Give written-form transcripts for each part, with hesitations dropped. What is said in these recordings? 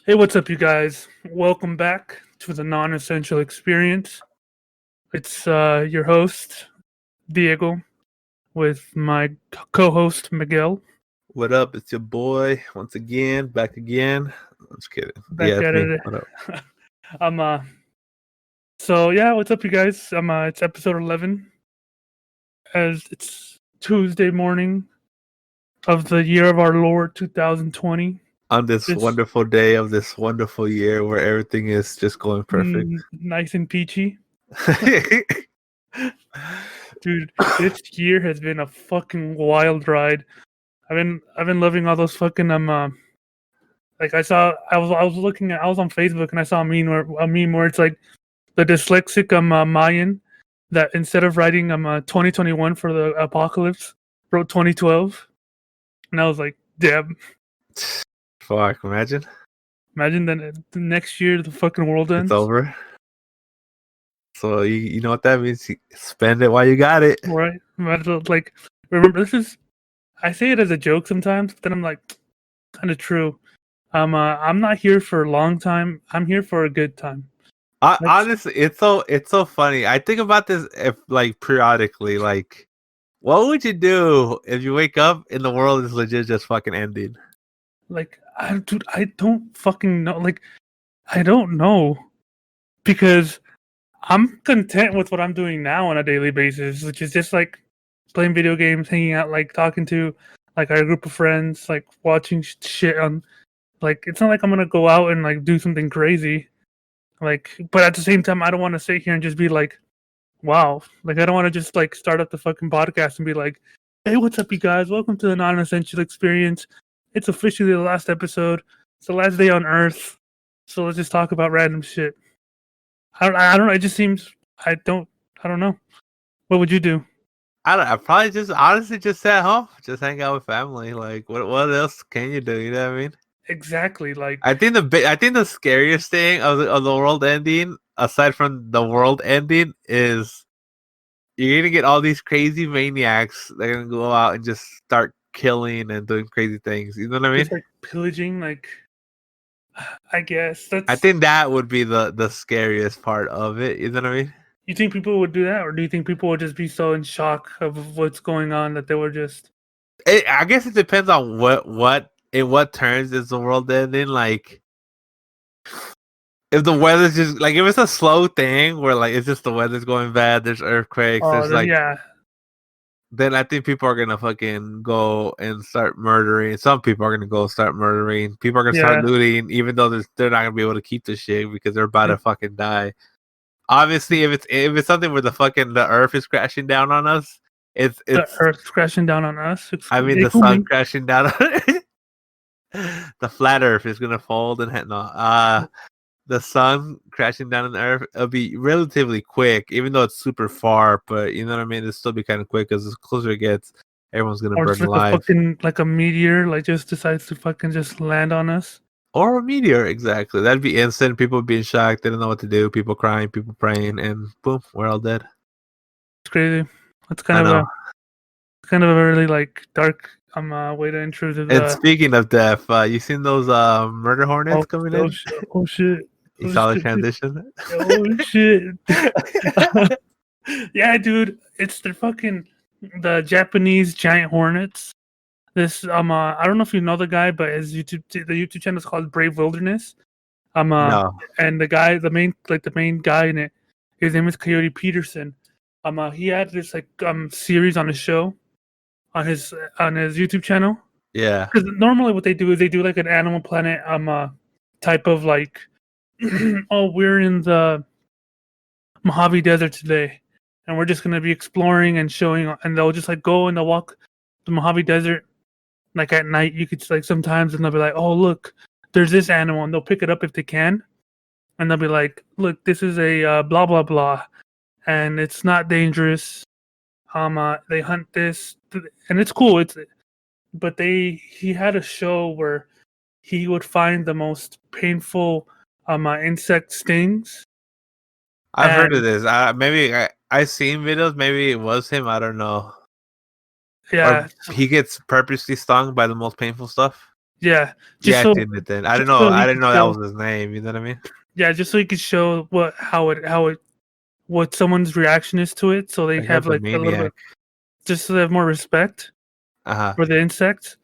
Hey, what's up, you guys? Welcome back to the non-essential experience. It's your host, Diego, with my co-host, Miguel. What up? It's your boy once again, back again. I'm just kidding. Yeah, Back it's at me. it. What up? I'm so yeah, what's up, you guys? It's episode 11, as it's Tuesday morning of the year of our Lord 2020. On this This wonderful day of this wonderful year where everything is just going perfect. nice and peachy. Dude, this year has been a fucking wild ride. I've been loving all those fucking like I was on Facebook and I saw a meme where it's like the dyslexic Mayan that instead of writing 2021 for the apocalypse wrote 2012, and I was like, damn, Fuck, imagine. imagine that the next year the fucking world It's ends. over. So you know what that means? You spend it while you got it. Right? Imagine, like, remember, I say it as a joke sometimes, but then I'm like, kind of true. I'm not here for a long time. I'm here for a good time. Honestly, it's so funny. I think about this if like periodically, like what would you do if you wake up and the world is legit just fucking ending? Like, dude, I don't fucking know. Like, I don't know because I'm content with what I'm doing now on a daily basis, which is just like playing video games, hanging out, like talking to like our group of friends, like watching shit on. Like, it's not like I'm gonna go out and like do something crazy. Like, but at the same time, I don't want to sit here and just be like, wow. Like, I don't want to just like start up the fucking podcast and be like, hey, what's up, you guys? Welcome to the non-essential experience. It's officially the last episode. It's the last day on Earth. So let's just talk about random shit. I don't know. It just seems I don't know. What would you do? I probably just honestly just at home, just hang out with family. Like what else can you do? You know what I mean? Exactly. Like, I think the scariest thing of the world ending, aside from the world ending, is you're gonna get all these crazy maniacs. They're gonna go out and just start killing and doing crazy things. You know what I mean? just like pillaging. Like, I guess I that's. think that would be the scariest part of it. You know what I mean? You think people would do that, or do you think people would just be so in shock of what's going on that they were just I guess it depends on what in what terms is the world ending. Like if the weather's just like if it's a slow thing where like it's just the weather's going bad, there's earthquakes, oh there's like yeah, then I think people are gonna fucking go and start murdering. Some people are gonna go start murdering. People are gonna start yeah, looting, even though they're not gonna be able to keep the shit because they're about yeah. to fucking die. Obviously, if it's something where the earth is crashing down on us, The it's Earth's crashing down on us. I mean the sun crashing down on the flat earth is gonna fold and the sun crashing down on the earth, it'll be relatively quick, even though it's super far. But you know what I mean? It'll still be kind of quick because the closer it gets, everyone's gonna Or burn it's like a alive. fucking like a meteor, like just decides to fucking just land on us. Or a meteor, exactly. That'd be instant. People would be in shock. They don't know what to do. People crying, people praying, and boom, we're all dead. It's crazy. It's I know. kind of a really like dark way to intro to And the speaking of death, you seen those murder hornets coming in? oh shit You oh saw the shit transition? oh shit. Yeah, dude, it's the Japanese giant hornets. This I don't know if you know the guy, but the YouTube channel is called Brave Wilderness. No. And the main guy in it, his name is Coyote Peterson. He had this like series on his show, on his YouTube channel. Yeah. Because normally what they do is they do like an Animal Planet type of like, oh, we're in the Mojave Desert today, and we're just gonna be exploring and showing, and they'll just like go and they'll walk the Mojave Desert like at night. You could like sometimes, and they'll be like, oh look, there's this animal, and they'll pick it up if they can, and they'll be like, look, this is a blah blah blah, and it's not dangerous. They hunt this, and it's cool. But he had a show where he would find the most painful insect stings. I've heard of And this. Maybe I seen videos. Maybe it was him. I don't know. Or yeah, he gets purposely stung by the most painful stuff. Yeah, Yeah, just I so seen it then. I didn't just know. so I he didn't could know that show. was his name. You know what I mean? Yeah, just so he could show what someone's reaction is to it, so they That guy's have a like a little maniac. bit, just so they have more respect Uh huh. for the insects.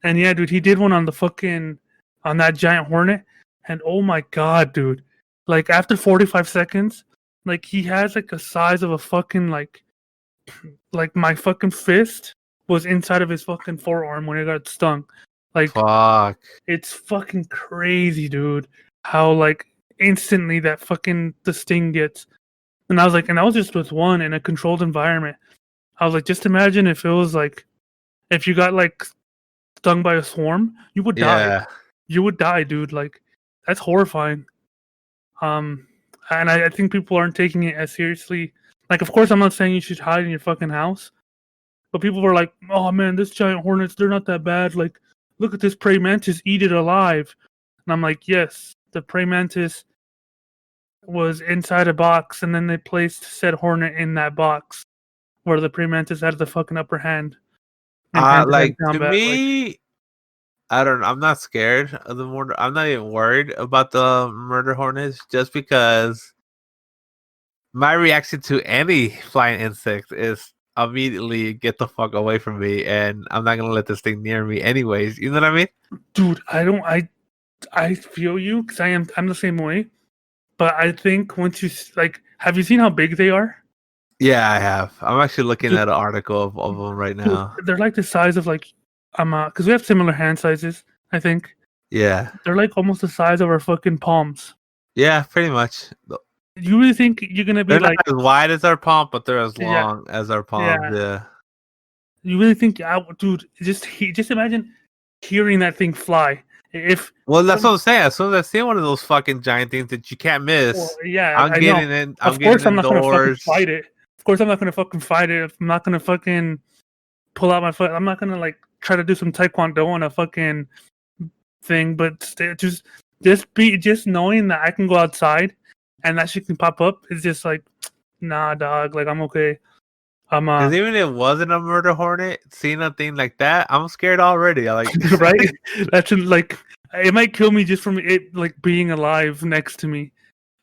And yeah, dude, he did one on that giant hornet, and oh my god, dude, like after 45 seconds, like he has like a size of a fucking like my fucking fist was inside of his fucking forearm when he got stung. Like Fuck. it's fucking crazy, dude. How like instantly that fucking the sting gets. And I was like, and that was just with one in a controlled environment. I was like, just imagine if it was like if you got like stung by a swarm, you would die. Yeah. You would die, dude. Like that's horrifying. Um, and I think people aren't taking it as seriously. Like, of course, I'm not saying you should hide in your fucking house, but people were like, "Oh man, this giant hornets, they're not that bad. Like, look at this praying mantis, eat it alive." And I'm like, "Yes, the praying mantis was inside a box, and then they placed said hornet in that box where the praying mantis had the fucking upper hand in hand-to-hand Like to combat." Like, me, I don't know. I'm not scared of the murder. I'm not even worried about the murder hornets, just because my reaction to any flying insect is immediately get the fuck away from me, and I'm not gonna let this thing near me anyways. You know what I mean? dude, I feel you because I'm the same way. But I think once like, have you seen how big they are? Yeah, I have. I'm actually looking Dude, at an article of them right dude, now. they're like the size of like because we have similar hand sizes. I think Yeah, they're like almost the size of our fucking palms. yeah, pretty much. You really think you're gonna be They're not like, as wide as our palm, but they're as yeah, long as our palms. yeah? Yeah. You really think, dude? Just imagine hearing that thing fly. If Well, that's some, what I'm saying. As soon as I see one of those fucking giant things that you can't well, miss, yeah, I'm I know. getting in. I'm Of getting course, I'm not gonna fucking indoors. fight it. Of course, I'm not gonna fucking fight it. I'm not gonna fucking pull out my foot. I'm not gonna like try to do some taekwondo on a fucking thing. But just knowing that I can go outside and that shit can pop up is just like, nah, dog. Like I'm okay. I'm Because even if it wasn't a murder hornet, seeing a thing like that, I'm scared already. I like right. That's like it might kill me just from it like being alive next to me.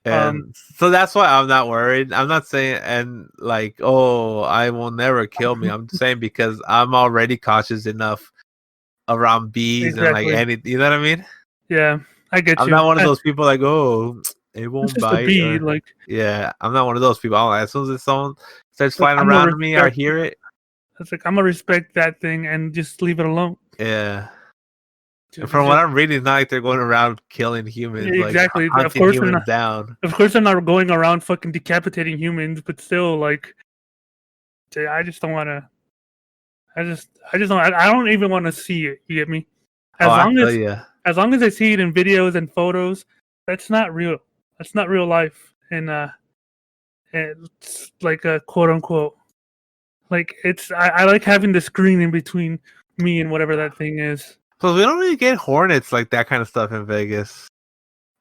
And so that's why I'm not worried. I'm not saying and like, oh, I will never kill me. I'm saying because I'm already cautious enough around bees and like Exactly. any, you know what I mean? Yeah, I get I'm you. not one of those people like, oh, it It's won't just a bite bee. or Like yeah. I'm not one of those people. As soon as someone starts flying I'm gonna around me, I respect. hear it. It's like I'm gonna respect that thing and just leave it alone. Yeah. And Dude, it's from what just I'm reading, it's not like they're going around killing humans, like exactly. Of hunting course they're humans not. down. Of course they're not going around fucking decapitating humans, but still, like, I just don't want to. I just don't. I don't even want to see it. You get me? Oh, As I long feel as you. as long as I see it in videos and photos, that's not real. That's not real life. And it's like a quote unquote. Like I like having the screen in between me and whatever that thing is. So we don't really get hornets like that kind of stuff in Vegas.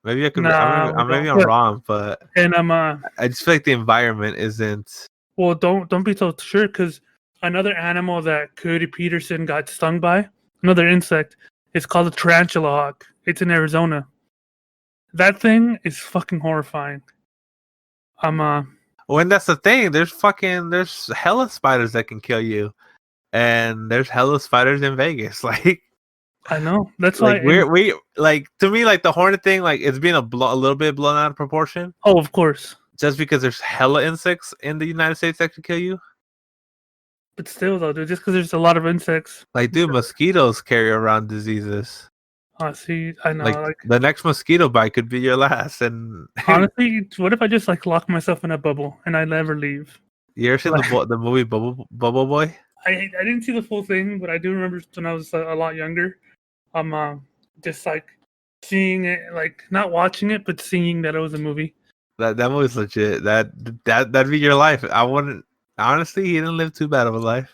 Maybe I could. Nah, we Maybe don't. I'm But wrong, but and I just feel like the environment isn't. well, don't be so sure because another animal that Cody Peterson got stung by, another insect, is called a tarantula hawk. It's in Arizona. That thing is fucking horrifying. When that's the thing, there's hella spiders that can kill you, and there's hella spiders in Vegas. I know. That's Like why. And, we like to me like the hornet thing like it's being a little bit blown out of proportion oh, of course. just because there's hella insects in the United States that can kill you. But still, though, dude, just because there's a lot of insects. Like, dude, mosquitoes carry around diseases. See, I know. Like Like, the next mosquito bite could be your last. And honestly, what if I just like lock myself in a bubble and I never leave? you ever seen Like, the movie Bubble Boy? I didn't see the full thing, but I do remember when I was a lot younger. Just like seeing it, like not watching it, but seeing that it was a movie. That movie's legit. That'd be your life. I wouldn't honestly. He didn't live too bad of a life.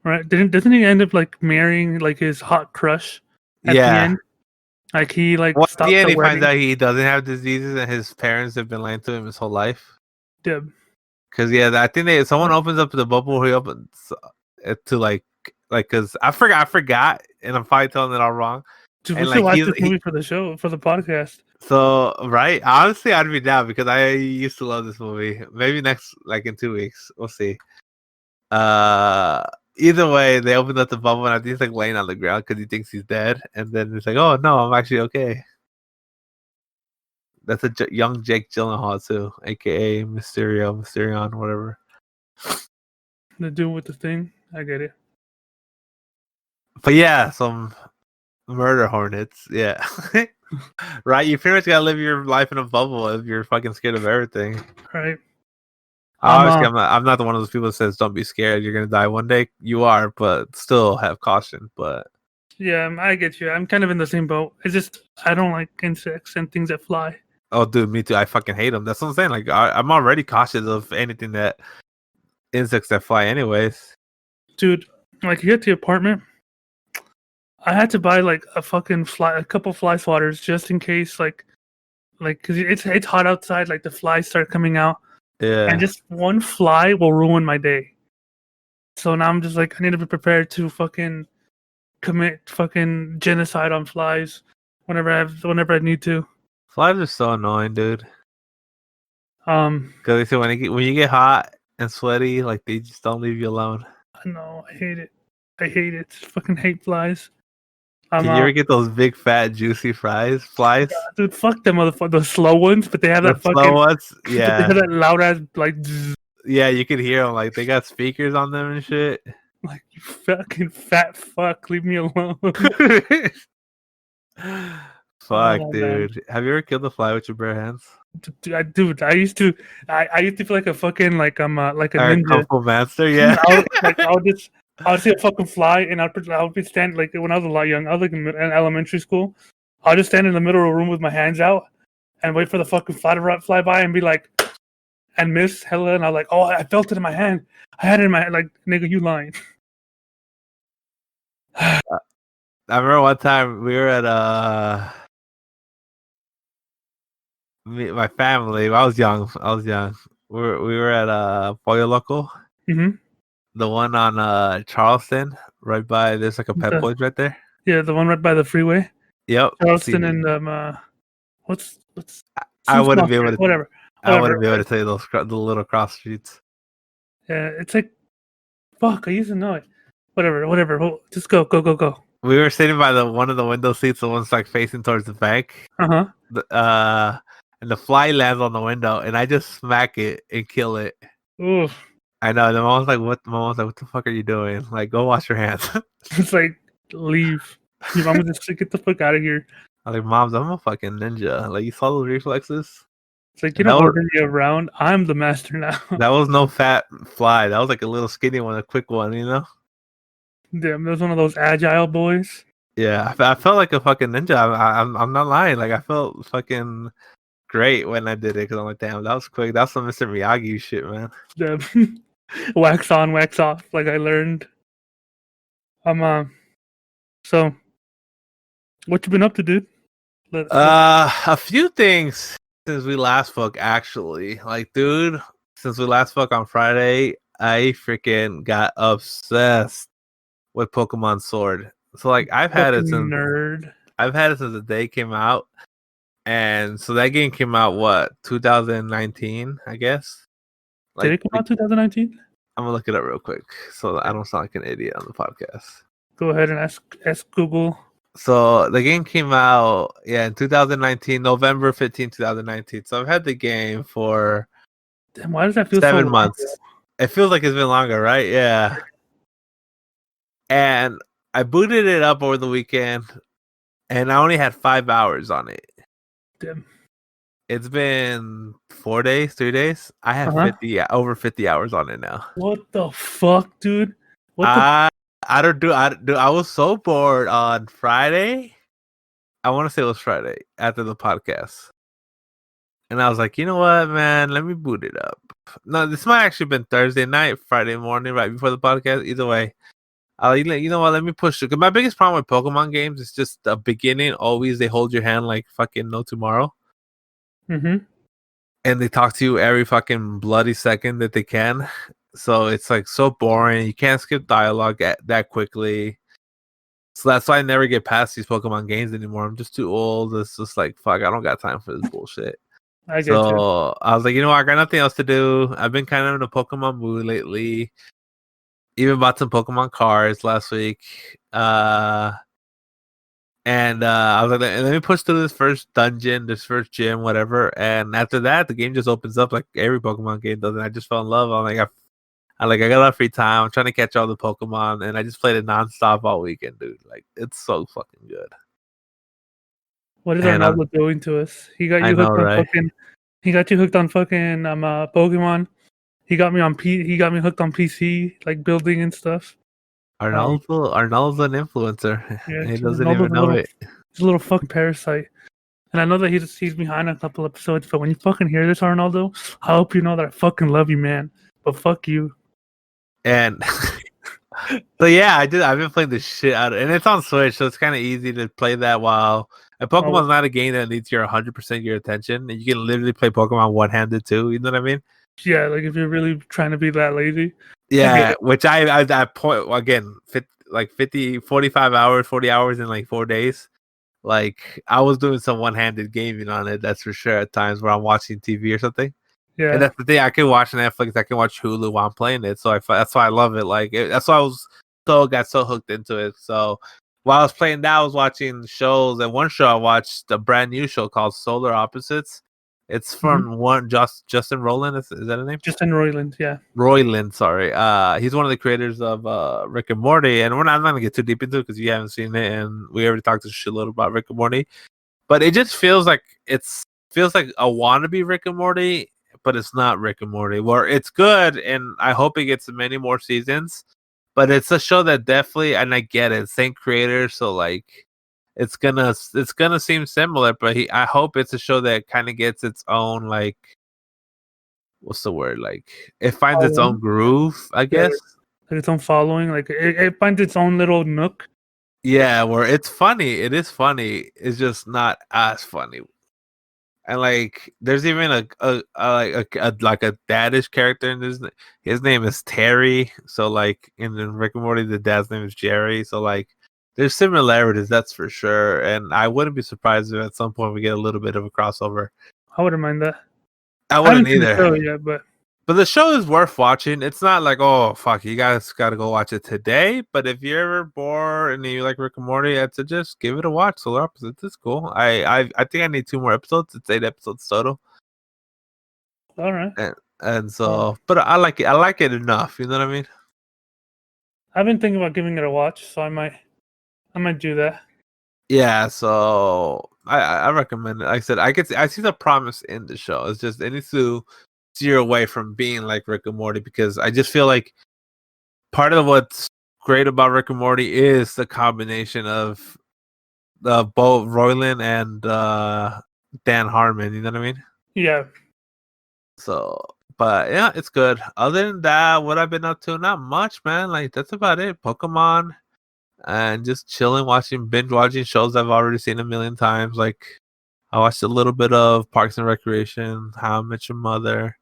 Right? Doesn't he end up like marrying like his hot crush at the Yeah. end? Like he like Well, at stopped the end, the he finds wedding. out he doesn't have diseases, and his parents have been lying to him his whole life. Yeah. Cause yeah, I think someone opens up the bubble. He opens it to like Like, cause I forgot, and I'm probably telling it all wrong. Dude, we And should like watch this movie for the show, for the podcast. so right. Honestly, I'd be down because I used to love this movie. Maybe next, like in 2 weeks, we'll see. Either way, they opened up the bubble, and I think he's like laying on the ground because he thinks he's dead, and then it's like, oh no, I'm actually okay. That's a young Jake Gyllenhaal too, aka Mysterion, whatever. The dude with the thing, I get it. But yeah, some murder hornets. Yeah, right. You pretty much gotta live your life in a bubble if you're fucking scared of everything. Right. Obviously, I'm not the one of those people that says don't be scared. You're gonna die one day. You are, but still have caution. But yeah, I get you. I'm kind of in the same boat. It's just I don't like insects and things that fly. oh, dude, me too. I fucking hate them. That's what I'm saying. Like, I'm already cautious of anything that insects that fly, anyways. Dude, like you get to the apartment, I had to buy like a couple fly swatters just in case, like, because it's hot outside. Like the flies start coming out, Yeah. and just one fly will ruin my day. So now I'm just like, I need to be prepared to fucking commit fucking genocide on flies whenever I need to. Flies are so annoying, dude. Because they say when you get hot and sweaty, like they just don't leave you alone. I know, I hate it. I hate it. Fucking hate flies. Can you ever get those big fat juicy flies? Yeah, dude, fuck them motherfuckers. Those slow ones, but they have that fucking slow ones. Yeah, they have that loud ass like. Zzz, yeah, you can hear them. Like they got speakers on them and shit. like you fucking fat fuck, leave me alone. Fuck, Oh, dude. man. Have you ever killed a fly with your bare hands? Dude, I used to feel like a fucking like I'm like a ninja. Kung Fu master, yeah. I would see a fucking fly, and I would be standing like when I was a lot young. I was like in elementary school. I'll just stand in the middle of a room with my hands out and wait for the fucking fly to fly by and be like, and miss hella, and I was like, oh, I felt it in my hand. I had it in my hand. Like, nigga, you lying. I remember one time we were at my family. I was young. We were at Pollo Loco. Mm-hmm. The one on Charleston, right by there's like a Pep Boys right there. Yeah, the one right by the freeway. Yep. Charleston and what's I wouldn't be able to whatever. I wouldn't be able to tell you the little cross streets. Yeah, it's like fuck, I used to know it. Whatever. Just go. We were sitting by one of the window seats, the one's like facing towards the bank. And the fly lands on the window, and I just smack it and kill it. Oof. I know. The mom's like, "What?" What the fuck are you doing? Like, go wash your hands. It's like, leave. Your mom just get the fuck out of here. I'm like, Moms, I'm a fucking ninja. Like, you saw those reflexes? It's like, you don't order me around. I'm the master now. That was no fat fly. That was like a little skinny one, a quick one, you know? Damn, that was one of those agile boys. Yeah, I felt like a fucking ninja. I'm not lying. Like, I felt fucking great when I did it because I'm like, damn, that was quick. That's some Mr. Miyagi shit, man. Damn. Wax on, wax off, like I learned. So, what you been up to, dude? A few things since we last spoke, actually. Like, dude, since we last spoke on Friday, I freaking got obsessed with Pokemon Sword. So, like, I've had it since the day it came out. And so that game came out, what, 2019, I guess? Like, did it come out 2019? I'm gonna look it up real quick so I don't sound like an idiot on the podcast. Go ahead and ask Google. So the game came out, in 2019, November 15, 2019. So I've had the game for damn, why does that feel 7 months? It feels like it's been longer, right? Yeah. And I booted it up over the weekend, and I only had 5 hours on it. Damn. It's been 4 days, 3 days. I have over 50 hours on it now. What the fuck, dude? I was so bored on Friday. I want to say it was Friday after the podcast. And I was like, you know what, man? Let me boot it up. No, this might actually been Thursday night, Friday morning, right before the podcast. Either way, you know what? Let me push it. Cause my biggest problem with Pokemon games is just the beginning. Always they hold your hand like fucking no tomorrow. Mm-hmm. And they talk to you every fucking bloody second that they can. so it's like so boring. You can't skip dialogue that quickly. So that's why I never get past these Pokemon games anymore. I'm just too old. It's just like fuck. I don't got time for this bullshit. I get you. So I was like, you know what? I got nothing else to do. I've been kind of in a Pokemon mood lately. Even bought some Pokemon cards last week. And I was like, let me push through this first dungeon, this first gym, whatever. And after that, the game just opens up like every Pokemon game does. And I just fell in love. I'm like, I got a lot of free time. I'm trying to catch all the Pokemon, and I just played it nonstop all weekend, dude. Like, it's so fucking good. What is And Arnaldo doing to us? He got I you know, hooked on right? fucking. He got you hooked on fucking Pokemon. He got me He got me hooked on PC, like building and stuff. Arnaldo's an influencer. Yeah, He so doesn't even Ronaldo's know it. he's a little fucking parasite. And I know that he's behind a couple episodes, but when you fucking hear this, Arnaldo, I hope you know that I fucking love you, man. But fuck you. And so yeah, I've been playing the shit out of it. And it's on Switch, so it's kind of easy to play that while. And Pokemon's not a game that needs your 100% your attention. And you can literally play Pokemon one-handed too. You know what I mean? Yeah, like if you're really trying to be that lazy. Yeah, which I point again, 45 hours, 40 hours in like 4 days. Like I was doing some one-handed gaming on it, that's for sure. At times where I'm watching TV or something. Yeah. And that's the thing. I can watch Netflix, I can watch Hulu while I'm playing it. So that's why I love it. Like that's why I got so hooked into it. So while I was playing that, I was watching shows. And one show I watched, a brand new show called Solar Opposites. It's from Justin Roiland. Is that a name? Justin Roiland, yeah. Roiland, sorry. He's one of the creators of Rick and Morty, and I'm not gonna get too deep into it because you haven't seen it, and we already talked a shitload about Rick and Morty. But it just feels like a wannabe Rick and Morty, but it's not Rick and Morty. Where it's good, and I hope it gets many more seasons. But it's a show that definitely, and I get it, same creator, so like it's gonna seem similar. But I hope it's a show that kind of gets its own like. What's the word? Like it finds its own groove, I guess. Like its own following. Like it finds its own little nook. Yeah, where it's funny. It is funny. It's just not as funny. And like, there's even a daddish character in this. His name is Terry. So like in Rick and Morty, the dad's name is Jerry. So like, there's similarities, that's for sure. And I wouldn't be surprised if at some point we get a little bit of a crossover. I wouldn't mind that. I wouldn't either. Seen the show yet, but the show is worth watching. It's not like, oh fuck, you guys got to go watch it today. But if you're ever bored and you like Rick and Morty, I'd suggest give it a watch. Solar Opposites, it's cool. I think I need 2 more episodes. It's 8 episodes total. All right. And so, but I like it. I like it enough. You know what I mean? I've been thinking about giving it a watch, so I might do that. Yeah. So I recommend it. Like I said, I see the promise in the show. It's just it needs to steer away from being like Rick and Morty because I just feel like part of what's great about Rick and Morty is the combination of both Roiland and Dan Harmon. You know what I mean? Yeah. So, but yeah, it's good. Other than that, what I've been up to, not much, man. Like that's about it. Pokemon and just chilling, binge watching shows I've already seen a million times. Like I watched a little bit of Parks and Recreation, How I Met Your Mother,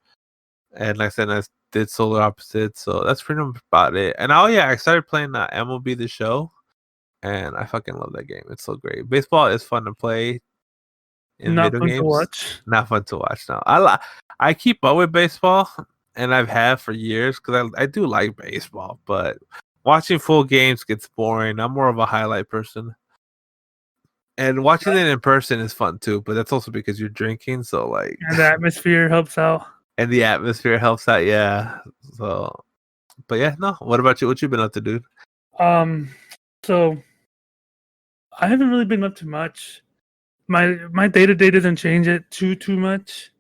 and like I said, I did Solar Opposites. So that's pretty much about it. And I started playing MLB The Show, and I fucking love that game. It's so great. Baseball is fun to play. Not fun to watch. Not fun to watch. No, I keep up with baseball, and I've had for years because I do like baseball, but watching full games gets boring. I'm more of a highlight person. And watching it in person is fun too, but that's also because you're drinking, so like and the atmosphere helps out. And the atmosphere helps out, yeah. So but yeah, no. What about you? What you been up to, dude? So I haven't really been up to much. My day-to-day doesn't change it too much.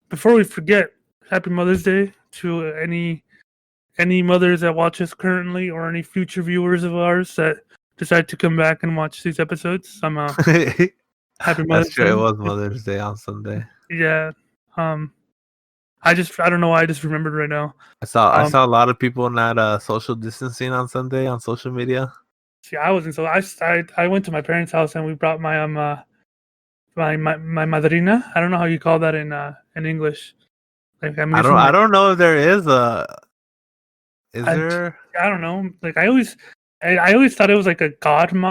Before we forget, happy Mother's Day to any mothers that watch us currently or any future viewers of ours that decide to come back and watch these episodes. Happy Mother's Day. Day. It was Mother's Day on Sunday. Yeah. I don't know why I just remembered right now. I saw a lot of people not social distancing on Sunday on social media. See, I wasn't. So I went to my parents' house and we brought my my madrina. I don't know how you call that in English. Like I'm I guessing don't. I like don't know if there is a. Is I, there? I don't know. Like I always thought it was like a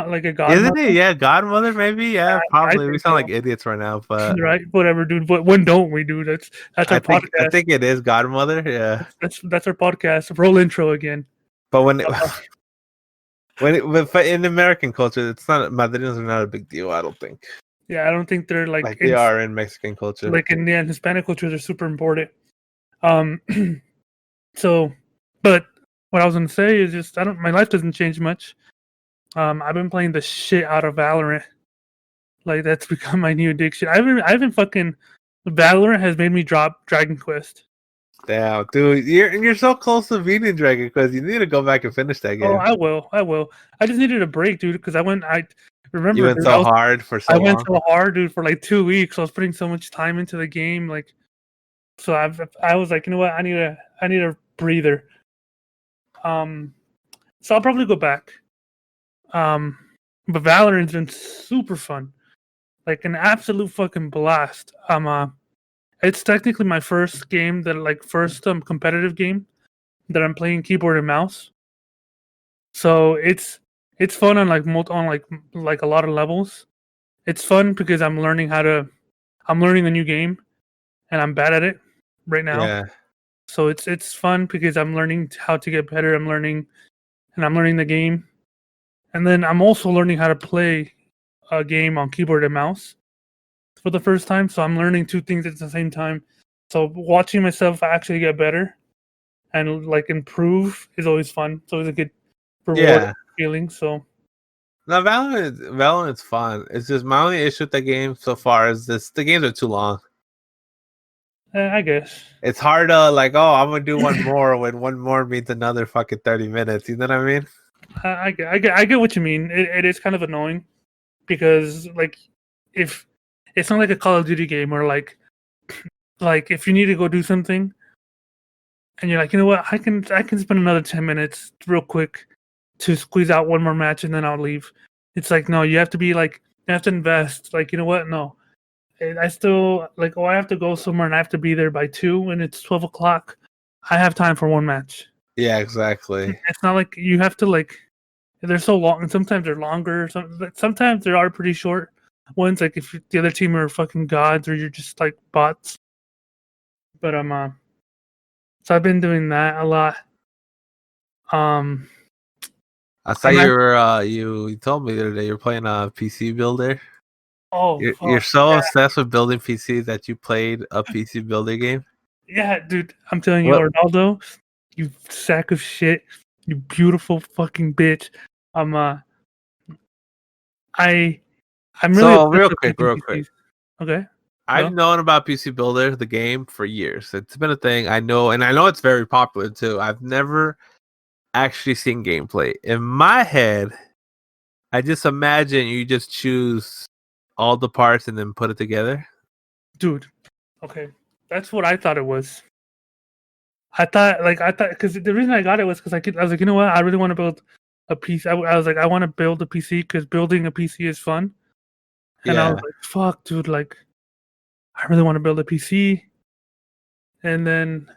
like a Isn't it? godmother. Yeah, Godmother. Maybe. Yeah, I probably. We think sound like so. idiots right now, but Right? Whatever, dude. But when don't we, dude? That's our I podcast. think it is Godmother. Yeah, That's our podcast. Roll intro again. but Uh, but in American culture, it's not. Madrinas are not a big deal. I don't think. yeah, I don't think they're like Like they are in Mexican culture. like in Hispanic culture. They're super important. Um, so, but what I was gonna say is just I don't. My life doesn't change much. I've been playing the shit out of Valorant. Like that's become my new addiction. I haven't fucking Valorant has made me drop Dragon Quest. Damn, dude, you're so close to beating Dragon Quest. You need to go back and finish that Oh, game. I will. I will. I just needed a break, dude, because I You remember, went dude, so hard for I so went long. so hard, dude, for like 2 weeks. I was putting so much time into the game, like so I was like, you know what, I need a breather. Um, so I'll probably go back. Um, but Valorant's been super fun, like an absolute fucking blast. It's technically my first game that like first competitive game that I'm playing keyboard and mouse. So it's fun on like like a lot of levels. It's fun because I'm learning the new game and I'm bad at it right now. Yeah, So it's fun because I'm learning how to get better. I'm learning the game. And then I'm also learning how to play a game on keyboard and mouse for the first time. So I'm learning two things at the same time. So watching myself actually get better and like improve is always fun. It's always a good rewarding yeah. feeling. So No, Valorant's fun. It's just my only issue with the game so far is this: the games are too long. I guess. It's hard to like, oh, I'm gonna do one more when one more means another fucking 30 minutes. You know what I mean? I get what you mean. It is kind of annoying because like if it's not like a Call of Duty game where like if you need to go do something and you're like, you know what, I can spend another 10 minutes real quick to squeeze out one more match and then I'll leave. It's like no, you have to be like you have to invest. Like you know what, no, I still like I have to go somewhere and I have to be there by 2 and it's 12 o'clock. I have time for one match. Yeah, exactly. It's not like you have to like they're so long, and sometimes they're longer. Sometimes they are pretty short ones. Like if the other team are fucking gods, or you're just like bots. But so I've been doing that a lot. Um, I saw I'm you at, were you told me the other day you're playing a PC builder. oh You're fuck so yeah, obsessed with building PCs that you played a PC builder game. yeah, dude. I'm telling you, What? Ronaldo, you sack of shit, you beautiful fucking bitch. I'm I I'm really So obsessed with building real quick. PCs. Okay, I've go. known about PC Builder, the game, for years. It's been a thing. I know, and I know it's very popular too. I've never actually seen gameplay. In my head, I just imagine you just choose all the parts and then put it together. Dude. Okay, that's what I thought it was. I thought because the reason I got it was because I was like, you know what, I really want to build a PC. I was like, I want to build a PC because building a PC is fun. And I was Yeah, like, fuck, dude, like I really want to build a PC. And then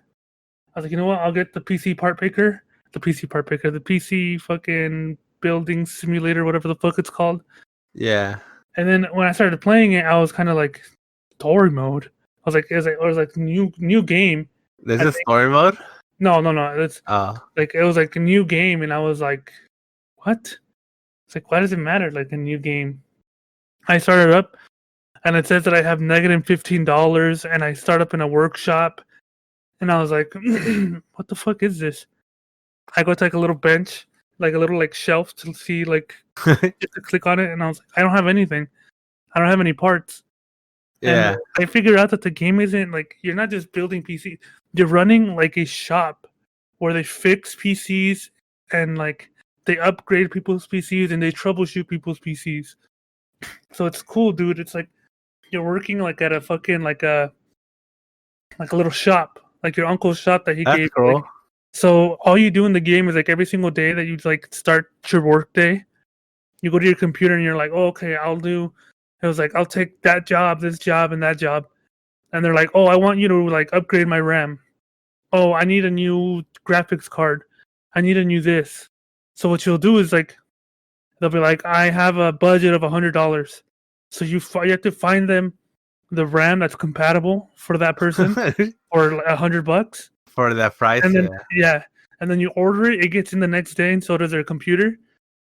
I was like, you know what, I'll get the PC part picker, the PC fucking building simulator, whatever the fuck it's called. yeah. And then when I started playing it, I was kind of like story mode. It was like new game. There's I a think story mode. no, it's Oh, like it was like a new game, and I was like, what? It's like, why does it matter? Like a new game. I started up, and it says that I have negative $15, and I start up in a workshop, and I was like, what the fuck is this? I go to like a little bench, like a little like shelf to see like just to click on it, and I was like, I don't have anything. I don't have any parts. And yeah, I figured out that the game isn't like you're not just building PC. You're running like a shop where they fix PCs and like they upgrade people's PCs and they troubleshoot people's PCs. So it's cool, dude. It's like you're working like at a fucking like a little shop, like your uncle's shop that he that's gave you. Like, cool. so all you do in the game is like every single day that you like start your work day, you go to your computer and you're like, oh, okay, I'll do. It was like I'll take that job, this job, and that job, and they're like, "Oh, I want you to like upgrade my RAM. Oh, I need a new graphics card. I need a new this." So what you'll do is like they'll be like, "I have a budget of $100." So you have to find them the RAM that's compatible for that person for like $100, For that price, and then yeah. and then you order it. It gets in the next day, and so does their computer.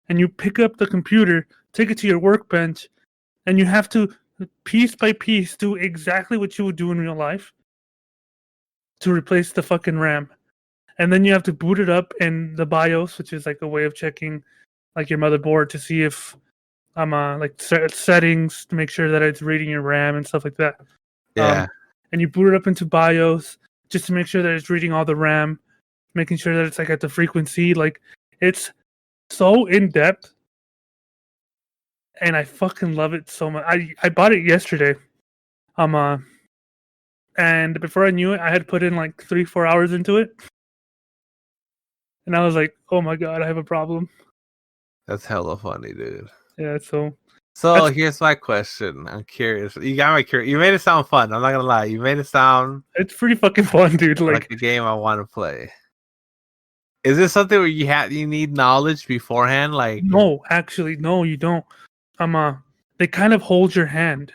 And you pick up the computer, take it to your workbench, and you have to piece by piece do exactly what you would do in real life to replace the fucking RAM. And then you have to boot it up in the BIOS, which is like a way of checking like your motherboard to see if like settings to make sure that it's reading your RAM and stuff like that. Yeah. And you boot it up into BIOS just to make sure that it's reading all the RAM, making sure that it's like at the frequency. Like it's so in depth, and I fucking love it so much. I bought it yesterday, and before I knew it, I had put in like 3-4 hours into it, and I was like, oh my god, I have a problem. That's hella funny, dude. Yeah, so Here's my question. I'm curious. You got me curious. You made it sound fun. I'm not gonna lie. You made it sound it's pretty fucking fun, dude. like a game I want to play. Is this something where you need knowledge beforehand? Like no, actually, no, you don't. They kind of hold your hand.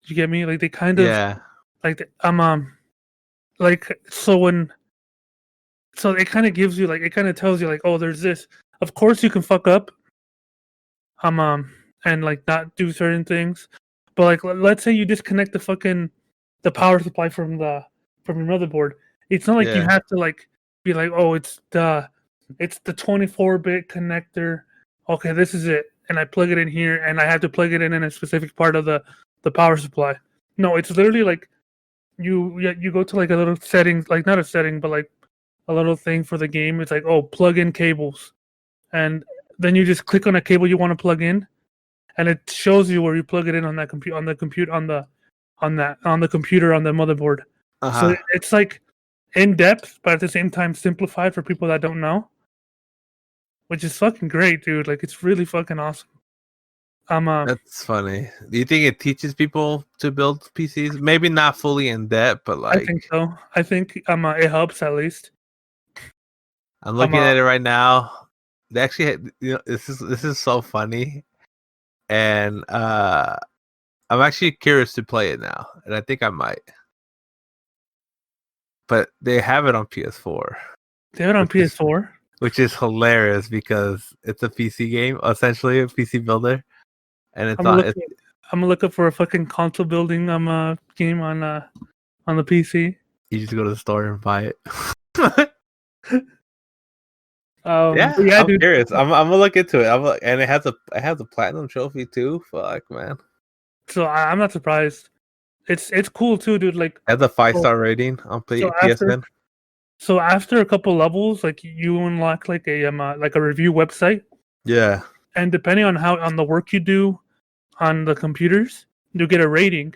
You get me? Like they kind of yeah. like like so it kind of gives you like it kind of tells you like, oh, there's this. Of course you can fuck up and like not do certain things, but like let's say you disconnect the power supply from your motherboard. It's not like you Yeah. have to like be like, oh, it's the 24-bit connector. Okay, this is it, and I plug it in here, and I have to plug it in a specific part of the power supply. No, it's literally like you go to like a little settings, like not a setting, but like a little thing for the game. It's like, oh, plug in cables, and then you just click on a cable you want to plug in, and it shows you where you plug it in on that computer on the computer on the computer on the motherboard. So it's like in depth, but at the same time simplified for people that don't know, which is fucking great, dude. Like it's really fucking awesome. That's funny. Do you think it teaches people to build PCs? Maybe not fully in depth, but like I think so. I think it helps at least. I'm looking at it right now. They actually, this is so funny, and I'm actually curious to play it now, and I think I might. But they have it on PS4. They have it on PS4, which is hilarious because it's a PC game, essentially a PC builder, and it's I'm gonna look up for a fucking console building game on the PC. You just go to the store and buy it. Yeah, I'm dude. curious. I'm gonna look into it. And it has a platinum trophy too. Fuck, man. So I'm not surprised. It's cool too, dude. Like it has a 5-star rating on PSN. So after a couple levels, like you unlock like a review website. Yeah. And depending on the work you do on the computers, you'll get a rating.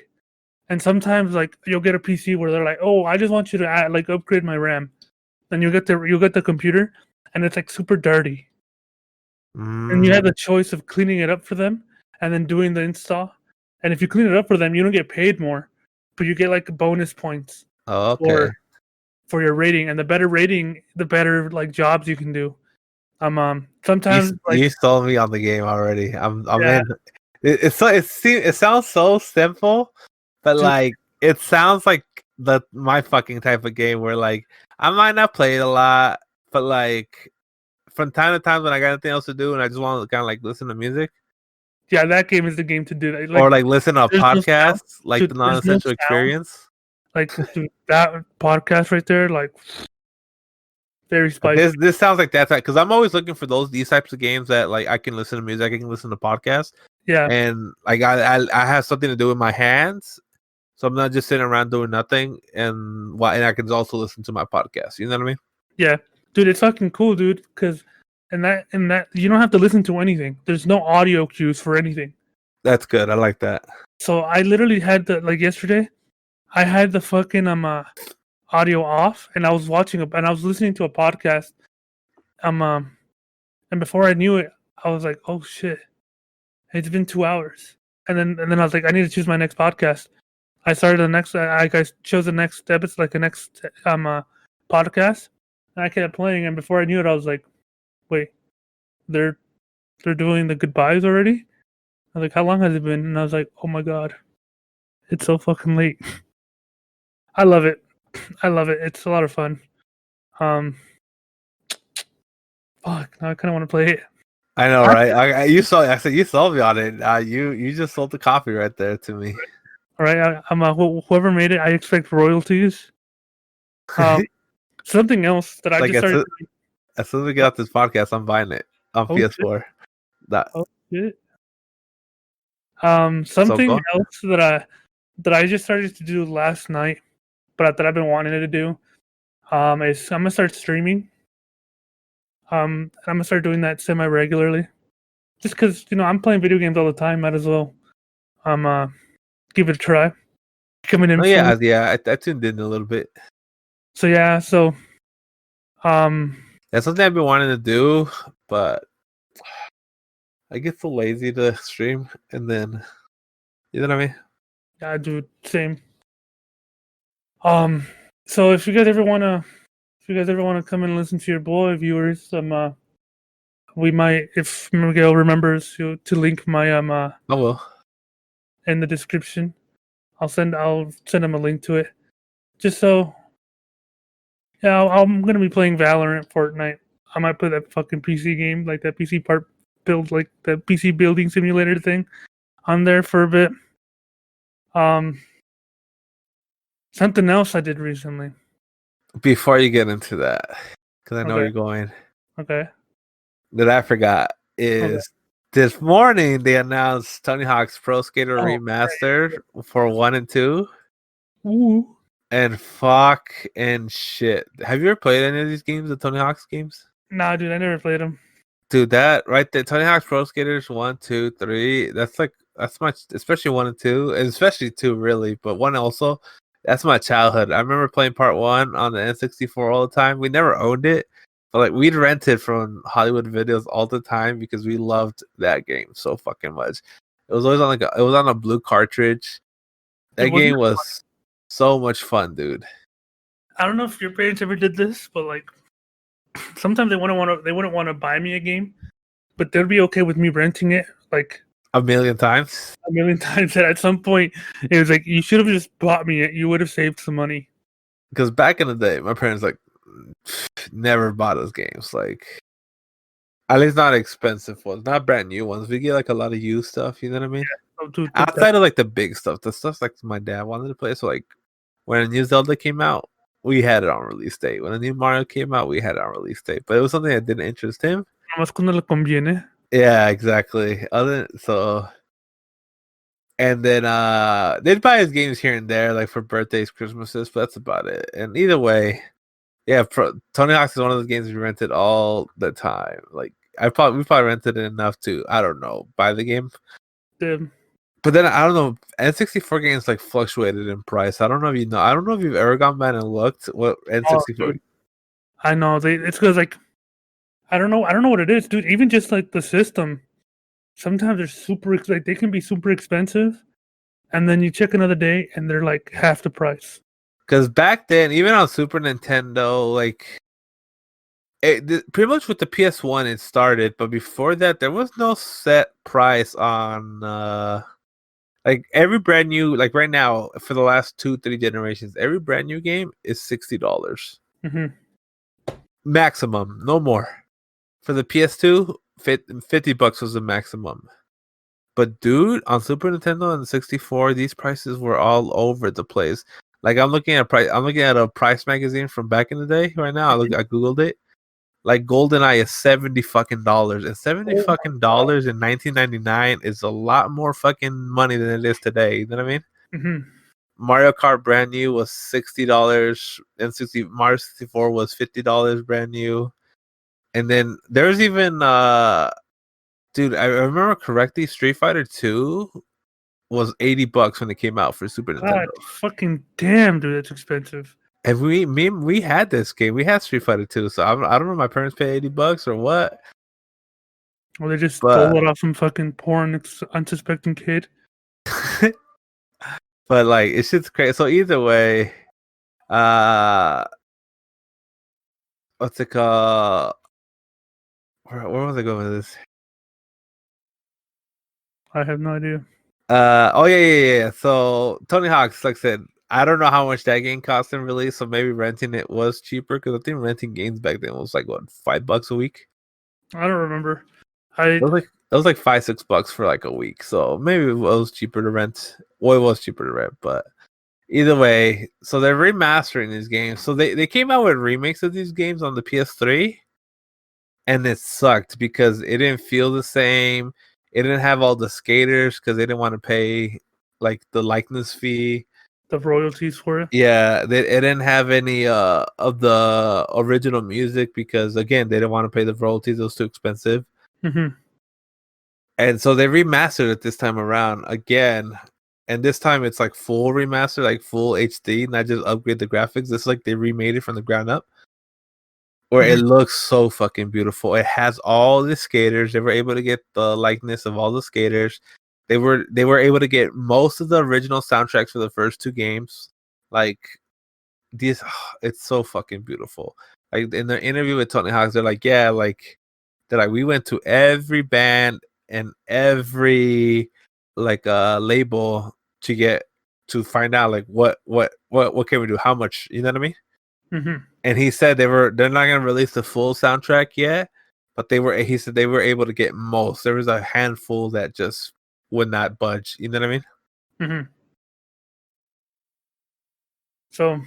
And sometimes like you'll get a PC where they're like, "Oh, I just want you to upgrade my RAM." Then you'll get the computer, and it's like super dirty. And you have the choice of cleaning it up for them and then doing the install. And if you clean it up for them, you don't get paid more, but you get like bonus points. Oh, okay. For your rating, and the better rating, the better like jobs you can do. Sometimes you sold me on the game already. I'm in. It sounds so simple, but dude, like it sounds like my fucking type of game where like I might not play it a lot, but like from time to time when I got nothing else to do and I just want to kind of like listen to music. Yeah, that game is the game to do that. Or like listen to podcasts, like dude, the non-essential experience. Like dude, that podcast right there, like very spicy. This sounds like that's because I'm always looking for these types of games that like I can listen to music, I can listen to podcasts. Yeah, and like I have something to do with my hands, so I'm not just sitting around doing nothing. And I can also listen to my podcast. You know what I mean? Yeah, dude, it's fucking cool, dude. Because and that you don't have to listen to anything. There's no audio cues for anything. That's good. I like that. So I literally had yesterday, I had the fucking audio off, and I was and I was listening to a podcast. And before I knew it, I was like, oh shit, it's been 2 hours. And then I was like, I need to choose my next podcast. I started the next. I chose the next episode, like the next podcast, and I kept playing. And before I knew it, I was like, "Wait, they're doing the goodbyes already?" I was like, "How long has it been?" And I was like, "Oh my god, it's so fucking late." I love it. I love it. It's a lot of fun. Fuck. Now I kind of want to play it. I know, right? I said you sold me on it. You just sold the copy right there to me. All right. I'm whoever made it. I expect royalties. Something else that I Like just started. as soon as we get off this podcast, I'm buying it on PS4. Oh shit. Something else that I just started to do last night, but that I've been wanting to do, is I'm gonna start streaming. I'm gonna start doing that semi-regularly, just because I'm playing video games all the time. Might as well, give it a try. Coming in. Oh yeah. I tuned in a little bit. So yeah, that's something I've been wanting to do, but I get so lazy to stream, and then you know what I mean. Yeah, dude, same. So if you guys ever wanna come and listen to your boy, viewers, we might, if Miguel remembers to link my I will. in the description. I'll send him a link to it. Just so, yeah, I'm gonna be playing Valorant, Fortnite. I might play that fucking PC game, like that PC part build, like the PC building simulator thing, on there for a bit. Something else I did recently. Before you get into that, because I know Okay. you're going. Okay. That I forgot is this morning they announced Tony Hawk's Pro Skater Remastered for 1 and 2. Ooh. And fuck and shit. Have you ever played any of these games, the Tony Hawk's games? Nah, dude, I never played them. Dude, that right there, Tony Hawk's Pro Skaters 1, 2, 3. That's much, especially 1 and 2, and especially 2 really, but 1 also. That's my childhood. I remember playing part 1 on the N64 all the time. We never owned it, but like we'd rent it from Hollywood Videos all the time because we loved that game so fucking much. It was always on a blue cartridge. That game was so much fun, dude. I don't know if your parents ever did this, but like sometimes they wouldn't want to buy me a game, but they'd be okay with me renting it like a million times. And at some point, it was like, you should have just bought me it. You would have saved some money. Because back in the day, my parents like never bought us games. Like, at least not expensive ones, not brand new ones. We get like a lot of used stuff. You know what I mean? Yeah. Outside of like the big stuff, the stuff like my dad wanted to play. So like, when a new Zelda came out, we had it on release date. When a new Mario came out, we had it on release date. But it was something that didn't interest him. Yeah, exactly. And then they'd buy his games here and there, like for birthdays, Christmases, but that's about it. And either way, yeah, Tony Hawk is one of those games we rented all the time. Like we probably rented it enough to, I don't know, buy the game. But then I don't know, N64 games like fluctuated in price. I don't know if you know. I don't know if you've ever gone back and looked what N64. I know it's because like I don't know what it is, dude. Even just like the system, sometimes they're like they can be super expensive, and then you check another day and they're like half the price. Because back then, even on Super Nintendo, like pretty much with the PS1 it started, but before that there was no set price on like every brand new, like right now for the last 2-3 generations, every brand new game is $60. Mm-hmm. Maximum, no more. For the PS2, $50 was the maximum. But dude, on Super Nintendo and 64, these prices were all over the place. Like I'm looking at a price magazine from back in the day right now. I googled it. Like GoldenEye is $70 fucking dollars, and $70 fucking dollars in 1999 is a lot more fucking money than it is today. You know what I mean? Mm-hmm. Mario Kart brand new was $60, and Mario 64 was $50 brand new. And then there's even dude, I remember correctly, Street Fighter 2 was $80 when it came out for Super Nintendo. Fucking damn, dude, that's expensive. And we had this game. We had Street Fighter 2, so I don't know if my parents paid $80 or what. Well, they just stole it off some fucking poor and unsuspecting kid. But like, it's just crazy. So either way, what's it called? Where was I going with this? I have no idea. Oh yeah. So Tony Hawk's, like I said, I don't know how much that game cost in release, so maybe renting it was cheaper because I think renting games back then was like what, $5 a week. I don't remember. It was like $5-6 for like a week, so maybe it was cheaper to rent. Well, it was cheaper to rent, but either way, so they're remastering these games. So they came out with remakes of these games on the PS3, and it sucked because it didn't feel the same. It didn't have all the skaters because they didn't want to pay like the likeness fee. the royalties for it. Yeah, it didn't have any of the original music because again they didn't want to pay the royalties; it was too expensive. Hmm. And so they remastered it this time around again, and this time it's like full remaster, like full HD, not just upgrade the graphics. It's like they remade it from the ground up, where it looks so fucking beautiful. It has all the skaters. They were able to get the likeness of all the skaters. They were able to get most of the original soundtracks for the first two games. Like this, it's so fucking beautiful. Like in the interview with Tony Hawk, they're like, yeah, like they're like, we went to every band and every like label to find out like what can we do, how much, you know what I mean? Hmm. And he said they're not gonna release the full soundtrack yet, but he said they were able to get most. There was a handful that just would not budge. You know what I mean? Hmm. So,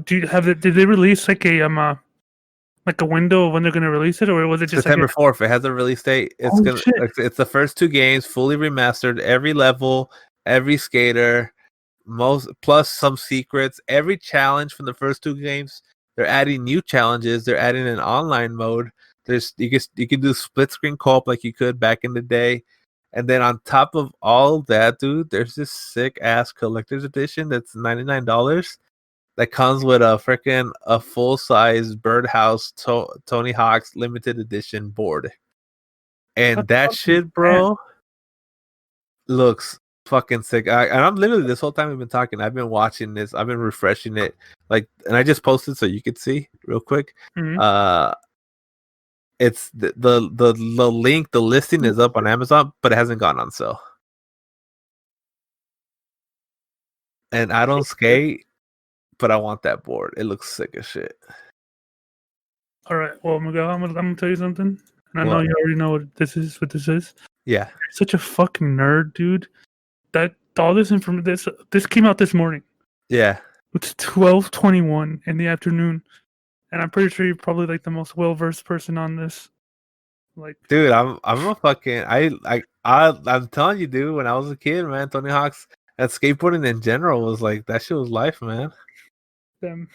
do you have it? Did they release like a window of when they're going to release it, or was it just September 4th. It has a release date. Oh, shit. It's the first two games fully remastered, every level, every skater, most plus some secrets, every challenge from the first two games. They're adding new challenges. They're adding an online mode. You can do split screen co-op like you could back in the day. And then on top of all that, dude, there's this sick ass collector's edition that's $99 that comes with a full size Birdhouse Tony Hawk's limited edition board. And that shit, bro, looks fucking sick. And I'm literally, this whole time we've been talking, I've been watching this, I've been refreshing it, like, and I just posted so you could see real quick. Mhm. It's the link, the listing is up on Amazon, but it hasn't gone on sale. And I don't skate, but I want that board. It looks sick as shit. All right. Well, Miguel, I'm gonna tell you something, and I know What? you already know what this is. What this is? Yeah. You're such a fucking nerd, dude. That all this information. This came out this morning. Yeah. It's 12:21 in the afternoon, and I'm pretty sure you're probably like the most well-versed person on this. Like, dude, I'm a fucking I'm telling you, dude. When I was a kid, man, Tony Hawk's and skateboarding in general was like that shit was life, man. them.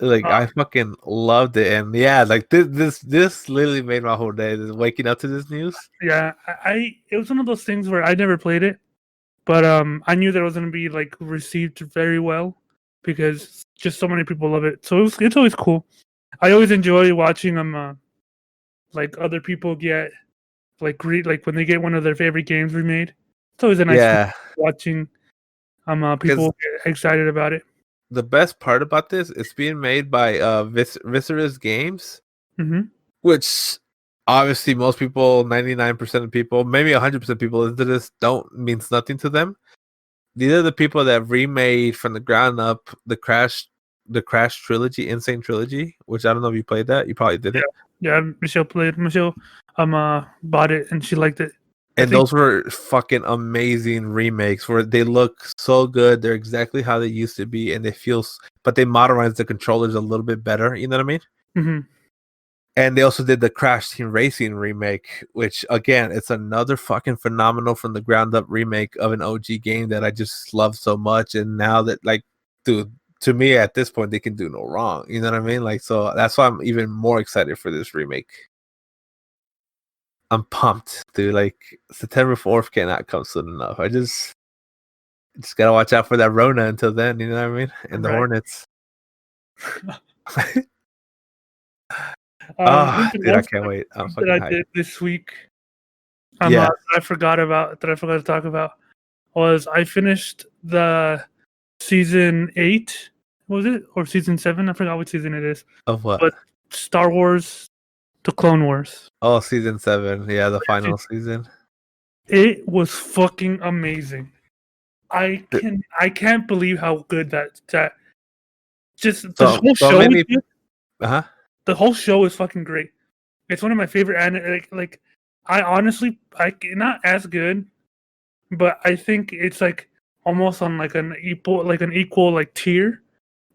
Like I fucking loved it, and yeah, like this literally made my whole day. Just waking up to this news. Yeah, it was one of those things where I never played it, but I knew that it was gonna be like received very well because just so many people love it. So it's always cool. I always enjoy watching them. Like other people get like when they get one of their favorite games remade. It's always a nice thing watching people get excited about it. The best part about this is being made by Viscerous Games, which obviously most people, 99% of people, maybe 100% of people into this means nothing to them. These are the people that remade from the ground up the Crash trilogy, Insane Trilogy, which I don't know if you played that. You probably didn't. Yeah, Michelle bought it and she liked it. And those were fucking amazing remakes where they look so good. They're exactly how they used to be, and but they modernized the controllers a little bit better. You know what I mean? Mm-hmm. And they also did the Crash Team Racing remake, which again, it's another fucking phenomenal from the ground up remake of an OG game that I just love so much. And now that, like, dude, to me at this point, they can do no wrong. You know what I mean? Like, so that's why I'm even more excited for this remake. I'm pumped, dude. Like, September 4th cannot come soon enough. I just gotta watch out for that Rona until then. You know what I mean? And the Hornets. Dude, I can't wait. I'm fucking hyped. Did this week. I forgot to talk about was I finished the season 8, was it? Or season 7? I forgot what season it is. Of what? But Star Wars, The Clone Wars. Oh, season 7. Yeah, the final season. It was fucking amazing. I can't believe how good that just the whole show. Uh-huh. The whole show is fucking great. It's one of my favorite like I honestly not as good, but I think it's like almost on like an equal like tier,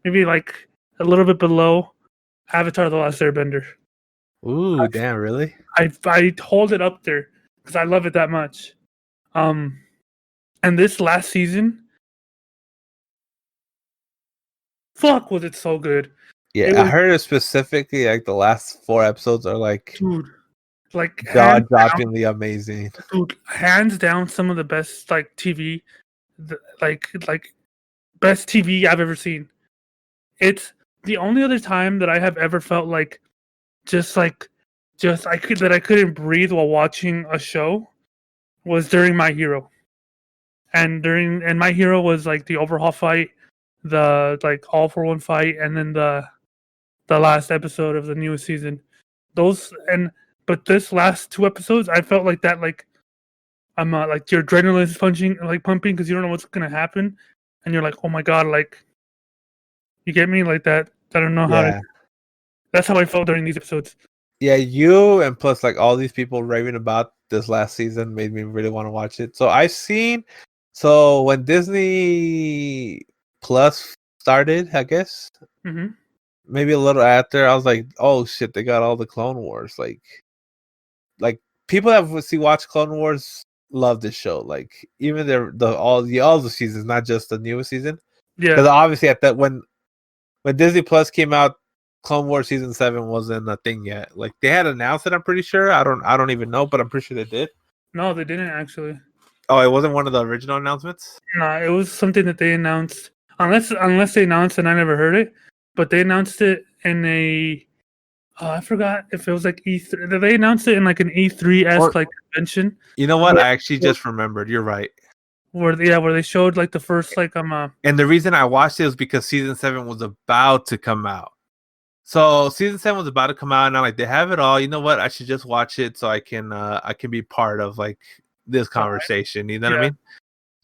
maybe like a little bit below Avatar: The Last Airbender. Ooh, damn! Really? I hold it up there because I love it that much. And this last season, fuck, was it so good? Yeah, I heard it specifically. Like the last 4 episodes are like, dude, like jaw-droppingly amazing. Dude, hands down, some of the best like TV, like best TV I've ever seen. It's the only other time that I have ever felt like I couldn't breathe while watching a show was during My Hero. And My Hero was like the overhaul fight, the like all for one fight, and then the last episode of the newest season. But this last 2 episodes, I felt like that like I'm like your adrenaline is pumping because you don't know what's gonna happen, and you're like, oh my god, like you get me like that. I don't know how to. That's how I felt during these episodes. Yeah, you and plus like all these people raving about this last season made me really want to watch it. So when Disney Plus started, I guess maybe a little after, I was like, oh shit, they got all the Clone Wars. Like people that watch Clone Wars love this show. Like even all the seasons, not just the newest season. Yeah, because obviously at that when Disney Plus came out, Clone Wars season 7 wasn't a thing yet. Like they had announced it, I'm pretty sure. I don't even know, but I'm pretty sure they did. No, they didn't actually. Oh, it wasn't one of the original announcements? Nah, it was something that they announced. Unless they announced and I never heard it, but they announced it in a. I forgot if it was like E3. They announced it in like an E3-esque like convention. You know what? I actually just remembered. You're right. Where they showed like the first like And the reason I watched it was because season 7 was about to come out. So season 7 was about to come out, and I'm like, they have it all. You know what? I should just watch it so I can be part of like this conversation. You know what I mean?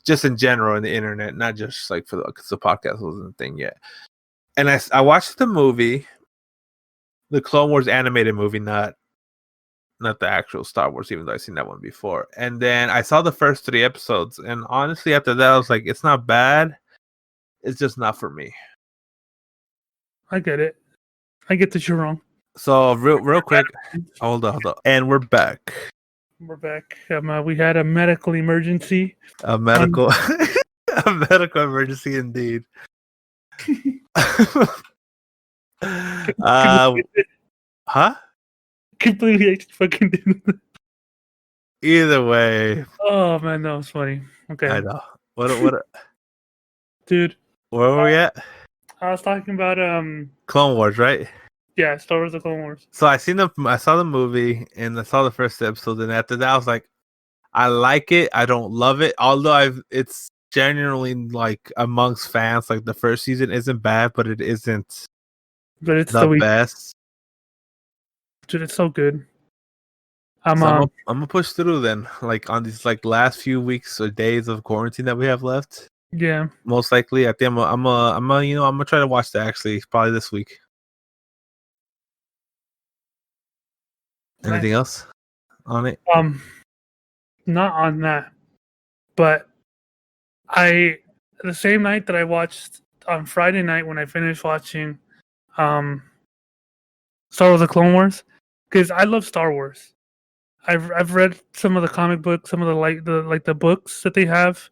Just in general in the internet, not just like because the podcast wasn't a thing yet. And I watched the movie, the Clone Wars animated movie, not the actual Star Wars, even though I've seen that one before. And then I saw the first 3 episodes, and honestly, after that, I was like, it's not bad. It's just not for me. I get it. I get that you're wrong. So real quick, hold on. And we're back. We're back. We had a medical emergency. A medical emergency indeed. Huh? Completely actually fucking did. Either way. Oh man, that was funny. Okay. I know. What dude. Where were we at? I was talking about Clone Wars, right? Yeah, Star Wars: The Clone Wars. So I saw the movie and I saw the first episode, and after that I was like, I like it. I don't love it. Although it's genuinely like amongst fans, like the first season isn't bad, but it isn't the best. Dude, it's so good. I'm gonna push through then, like on these like last few weeks or days of quarantine that we have left. Yeah, most likely. I think I'm gonna try to watch that actually probably this week. Anything else on it? Not on that, but the same night that I watched on Friday night when I finished watching, Star Wars: The Clone Wars, because I love Star Wars. I've read some of the comic books, some of the books that they have,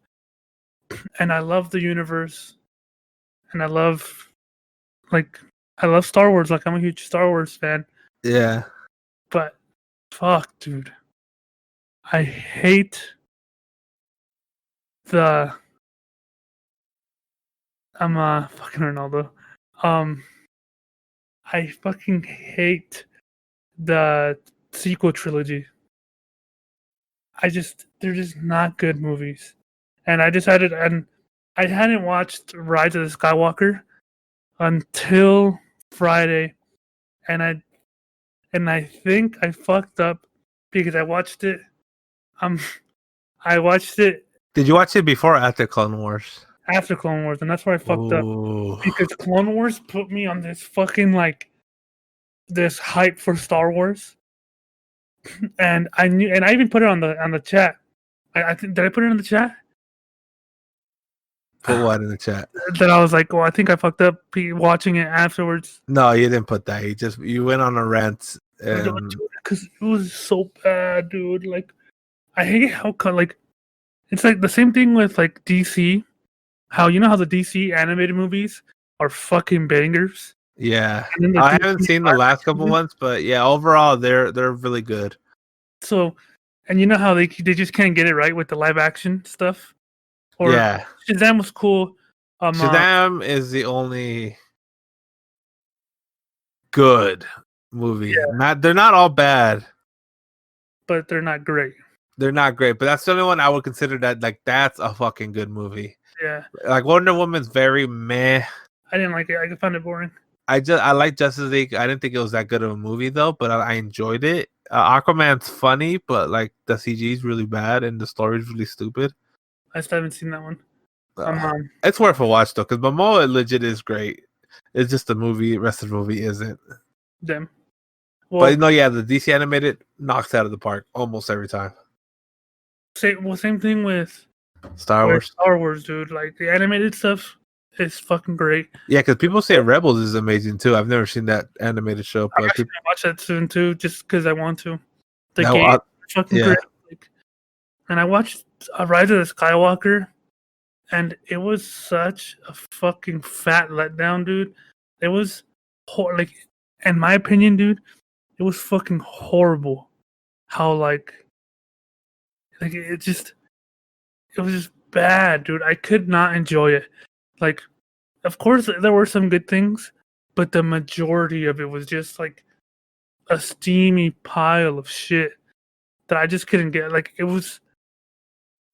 and I love the universe, and I love Star Wars. Like I'm a huge Star Wars fan. Yeah, but fuck, dude, I hate the. I'm fucking Ronaldo. I fucking hate the sequel trilogy. They're just not good movies. And I decided, and I hadn't watched Rise of the Skywalker until Friday, and I think I fucked up because I watched it. Um, I watched it Did you watch it before or after Clone Wars? after Clone Wars, and that's where I fucked up Ooh. because Clone Wars put me on this fucking like this hype for Star Wars, and I knew, and I even put it on the chat. I think did I put it in the chat? Put what in the chat? That I was like, well, I think I fucked up watching it afterwards No, you didn't put that. You went on a rant. And because it was so bad, dude. Like, I hate how like it's like the same thing with like DC. How you know how the DC animated movies are fucking bangers. yeah, And then the I DC haven't seen the last couple ones, but yeah, overall they're really good. So, and you know how they just can't get it right with the live action stuff. Or Yeah, Shazam was cool. Shazam is the only good movie. Yeah. They're not all bad. But they're not great. They're not great, but that's the only one I would consider that like that's a fucking good movie. Yeah, Like Wonder Woman's very meh. I didn't like it. I found it boring. I like Justice League. I didn't think it was that good of a movie though, but I enjoyed it. Aquaman's funny, but like the CG is really bad and the story is really stupid. I still haven't seen that one. It's worth a watch though, because Momoa legit is great. It's just the movie. Rest of the movie isn't. Them. Well, But no, yeah, the DC animated knocks out of the park almost every time. same thing with Star Wars. Star Wars, dude. Like the animated stuff is fucking great. Yeah, because people say Rebels is amazing too. I've never seen that animated show, I'm but actually gonna watch that soon too, just because I want to. The Now, game, fucking yeah. great. Like, and I watched Rise of the Skywalker, and it was such a fucking fat letdown, dude. It was like, in my opinion, dude, it was fucking horrible. How like it was just bad, dude. I could not enjoy it. Like, of course, there were some good things, but the majority of it was just like a steamy pile of shit that I just couldn't get. Like, it was.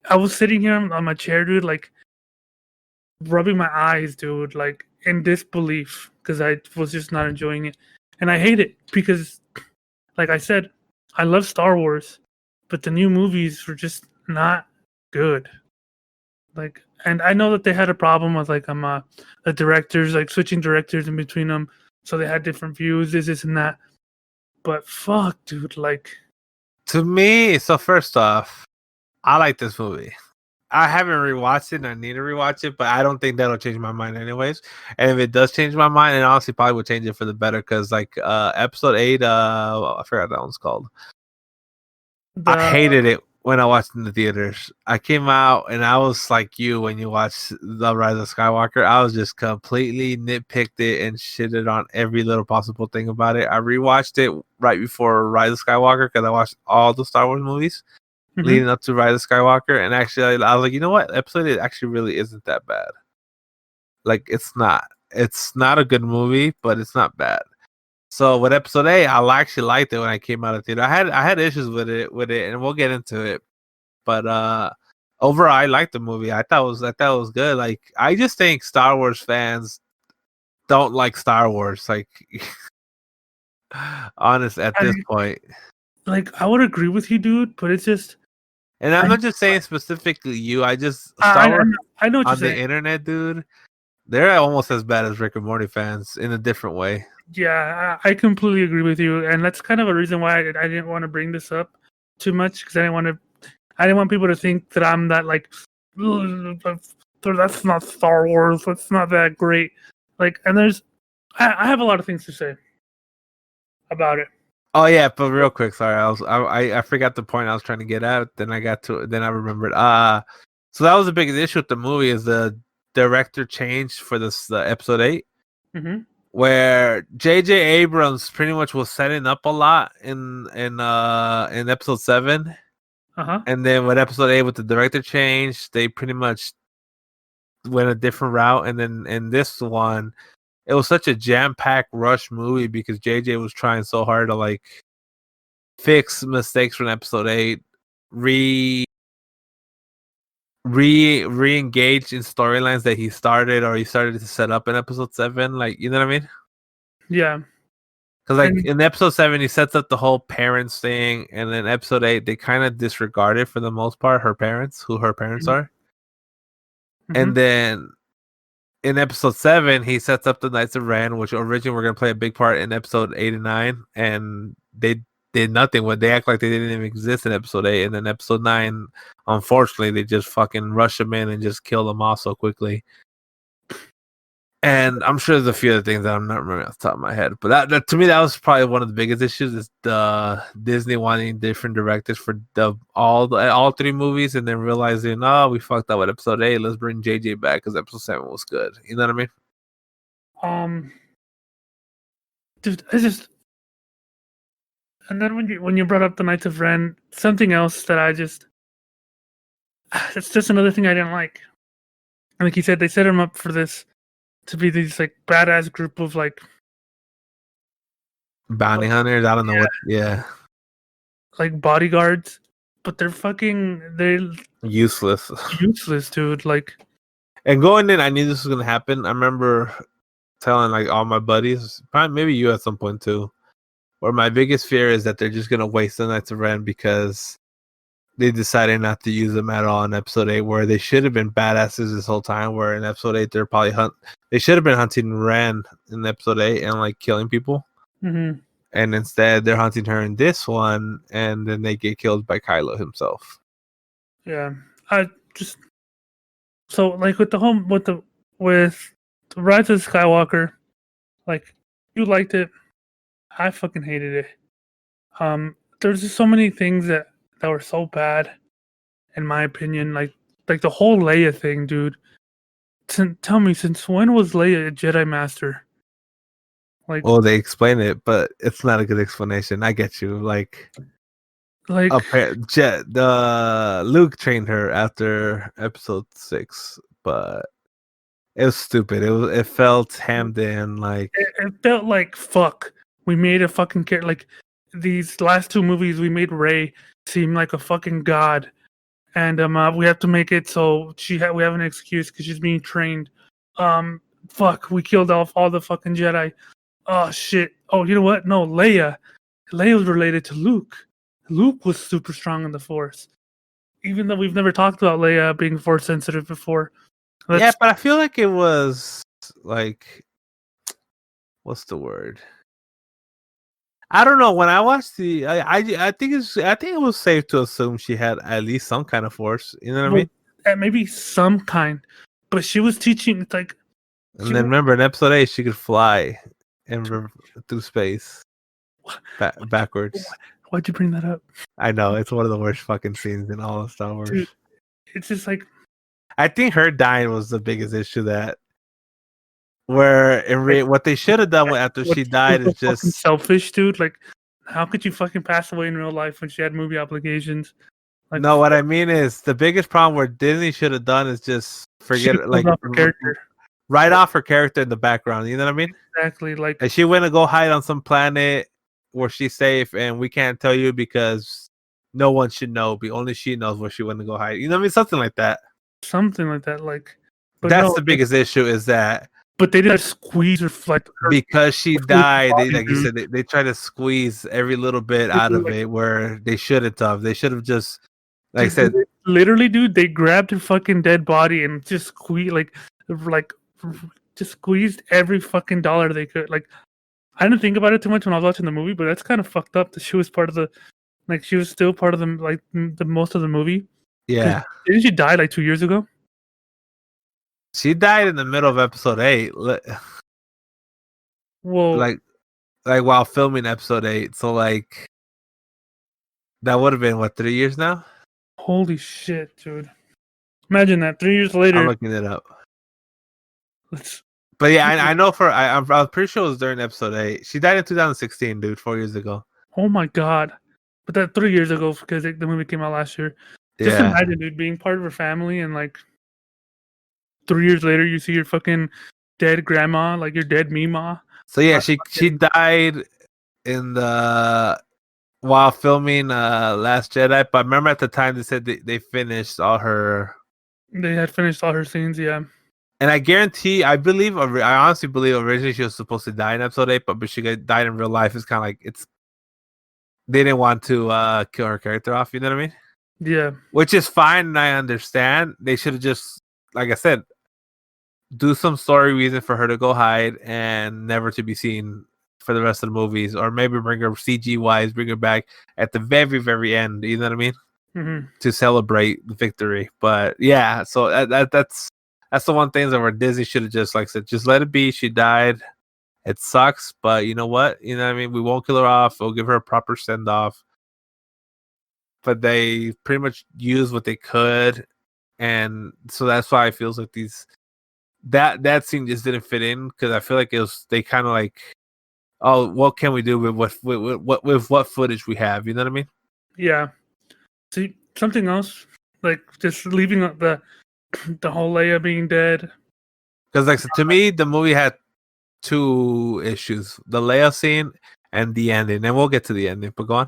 I was sitting here on my chair, dude, like rubbing my eyes, dude, like in disbelief because I was just not enjoying it, and I hate it because, like I said, I love Star Wars, but the new movies were just not good. Like, and I know that they had a problem with like the directors, like switching directors in between them, so they had different views, this and that. But fuck, dude, like, to me, so first off, I like this movie. I haven't rewatched it and I need to rewatch it, but I don't think that'll change my mind anyways. And if it does change my mind, it honestly probably would change it for the better because like episode 8, I forgot that one's called. I hated it when I watched it in the theaters. I came out and I was like you when you watched The Rise of Skywalker. I was just completely nitpicked it and shitted on every little possible thing about it. I rewatched it right before Rise of Skywalker because I watched all the Star Wars movies leading up to Rise of Skywalker, and actually I was like, you know what, episode 8 actually really isn't that bad. Like it's not a good movie, but it's not bad. So with episode 8, I actually liked it when I came out of theater. I had issues with it, and we'll get into it. But overall, I liked the movie. I thought it was good. Like I just think Star Wars fans don't like Star Wars. Like honest at this point. Like I would agree with you, dude, but it's just. And I'm not just saying specifically you. I just Star Wars I know what on you're saying. The internet, dude. They're almost as bad as Rick and Morty fans in a different way. Yeah, I completely agree with you, and that's kind of a reason why I didn't want to bring this up too much because I didn't want people to think that I'm that like that's not Star Wars. That's not that great. Like, and I have a lot of things to say about it. Oh yeah, but real quick, sorry, I forgot the point I was trying to get at. Then I remembered. So that was the biggest issue with the movie is the director changed for this episode 8, where J.J. Abrams pretty much was setting up a lot in episode 7, and then with episode 8 with the director change, they pretty much went a different route, and then in this one. It was such a jam-packed rush movie because JJ was trying so hard to like fix mistakes from episode 8, re-engage in storylines that he started or he started to set up in episode 7. Like, you know what I mean? Yeah. Because like And in episode 7, he sets up the whole parents thing, and then episode 8, they kind of disregarded for the most part her parents, who her parents Mhm. are, and Mhm. then in episode 7, he sets up the Knights of Ren, which originally were going to play a big part in episode 8 and 9, and they did nothing when they act like they didn't even exist in episode 8, and then episode 9, unfortunately, they just fucking rush them in and just kill them off so quickly. And I'm sure there's a few other things that I'm not remembering off the top of my head, but that to me that was probably one of the biggest issues is the Disney wanting different directors for all 3 movies, and then realizing, oh, we fucked up with episode 8. Let's bring JJ back because episode 7 was good. You know what I mean? Dude, I just. And then when you brought up the Knights of Ren, something else that I just. It's just another thing I didn't like. Like he said, they set him up for this to be these like badass group of like Bounty hunters. I don't know what. Yeah, bodyguards, but they're useless. useless, dude. Like, And going in, I knew this was gonna happen. I remember telling like all my buddies, probably maybe you at some point too, where my biggest fear is that they're just gonna waste the Knights of Ren because they decided not to use them at all in episode 8, where they should have been badasses this whole time. Where in episode 8, they're probably they should have been hunting Ren in episode 8 and like killing people. mhm. And instead, they're hunting her in this one, and then they get killed by Kylo himself. Yeah, I just so like with the Rise of Skywalker, like you liked it, I fucking hated it. There's just so many things that were so bad, in my opinion. Like the whole Leia thing, dude. Tell me, since when was Leia a Jedi Master? Like, Well, they explain it, but it's not a good explanation. I get you. Like like the Luke trained her after episode 6, but it was stupid. It felt hammed in. Like it felt like fuck. We made a fucking character. Like these last 2 movies, we made Rey seem like a fucking god, and we have to make it so we have an excuse because she's being trained. Fuck, we killed off all the fucking Jedi. Oh shit. Oh, you know what? No, Leia. Leia was related to Luke. Luke was super strong in the Force. Even though we've never talked about Leia being Force sensitive before. yeah, but I feel like it was like, what's the word? I don't know. When I watched I think it was safe to assume she had at least some kind of force. You know what I mean? Maybe some kind, but she was teaching like. And then remember in episode 8, she could fly through space backwards. Why'd you bring that up? I know it's one of the worst fucking scenes in all of Star Wars. Dude, it's just like I think her dying was the biggest issue. That where what they should have done after she died is just selfish, dude. Like, how could you fucking pass away in real life when she had movie obligations? Like, no, what I mean is the biggest problem where Disney should have done is just forget like her character. Write off her character in the background. You know what I mean? Exactly. Like, and she went to go hide on some planet where she's safe, and we can't tell you because no one should know. Only she knows where she went to go hide. You know what I mean? Something like that. Like, but that's the biggest issue is that. But they didn't squeeze her like because she died. Like you said, they try to squeeze every little bit out of it where they shouldn't have. They should have just, like I said, literally, dude. They grabbed her fucking dead body and just just squeezed every fucking dollar they could. Like, I didn't think about it too much when I was watching the movie, but that's kind of fucked up that she was part of the, like, she was still part of the most of the movie. Yeah. Didn't she die like 2 years ago? She died in the middle of episode 8. Whoa. Like while filming episode 8. So like that would have been what, 3 years now? Holy shit, dude. Imagine that 3 years later. I'm looking it up. But yeah, I know I'm pretty sure it was during episode 8. She died in 2016, dude, 4 years ago. Oh my god. But that 3 years ago because the movie came out last year. Just imagine, dude, being part of her family and like 3 years later you see your fucking dead grandma, like your dead Mima. So yeah, she died in while filming Last Jedi. But I remember at the time they said they finished all her They had finished all her scenes. Yeah. And I guarantee, I honestly believe originally she was supposed to die in episode 8, but she died in real life. It's kind of like they didn't want to kill her character off. You know what I mean? Yeah. Which is fine, and I understand. They should have just, like I said, do some story reason for her to go hide and never to be seen for the rest of the movies, or maybe bring her CG wise, bring her back at the very, very end. You know what I mean? Mm-hmm. To celebrate the victory. But yeah, so that's the one thing that where Disney should have just like said, just let it be. She died. It sucks, but you know what? You know what I mean? We won't kill her off. We'll give her a proper send off. But they pretty much used what they could, and so that's why it feels like that scene just didn't fit in, because I feel like they kind of like, oh, what can we do with what footage we have? You know what I mean? Yeah. See, something else, like just leaving the whole Leia being dead. Because like, so to me, the movie had two issues: the Leia scene and the ending. And we'll get to the ending. But go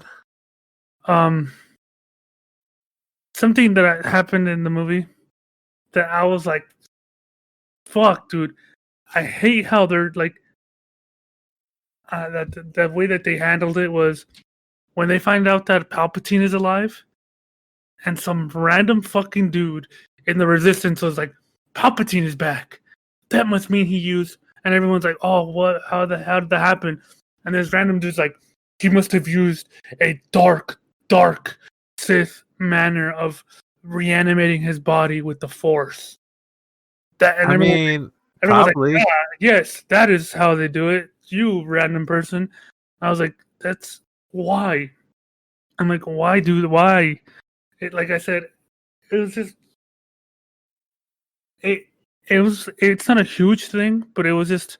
on. Something that happened in the movie that I was like, fuck, dude. I hate how they're like, that the way that they handled it was when they find out that Palpatine is alive, and some random fucking dude in the Resistance was like, Palpatine is back. That must mean he used. And everyone's like, oh, what? How did that happen? And this random dude's like, he must have used a dark Sith manner of reanimating his body with the Force. That, and I everyone's mean, like, probably. yes, that is how they do it. You random person. I was like, that's why. I'm like, why? It, like I said, it was just it's not a huge thing, but it was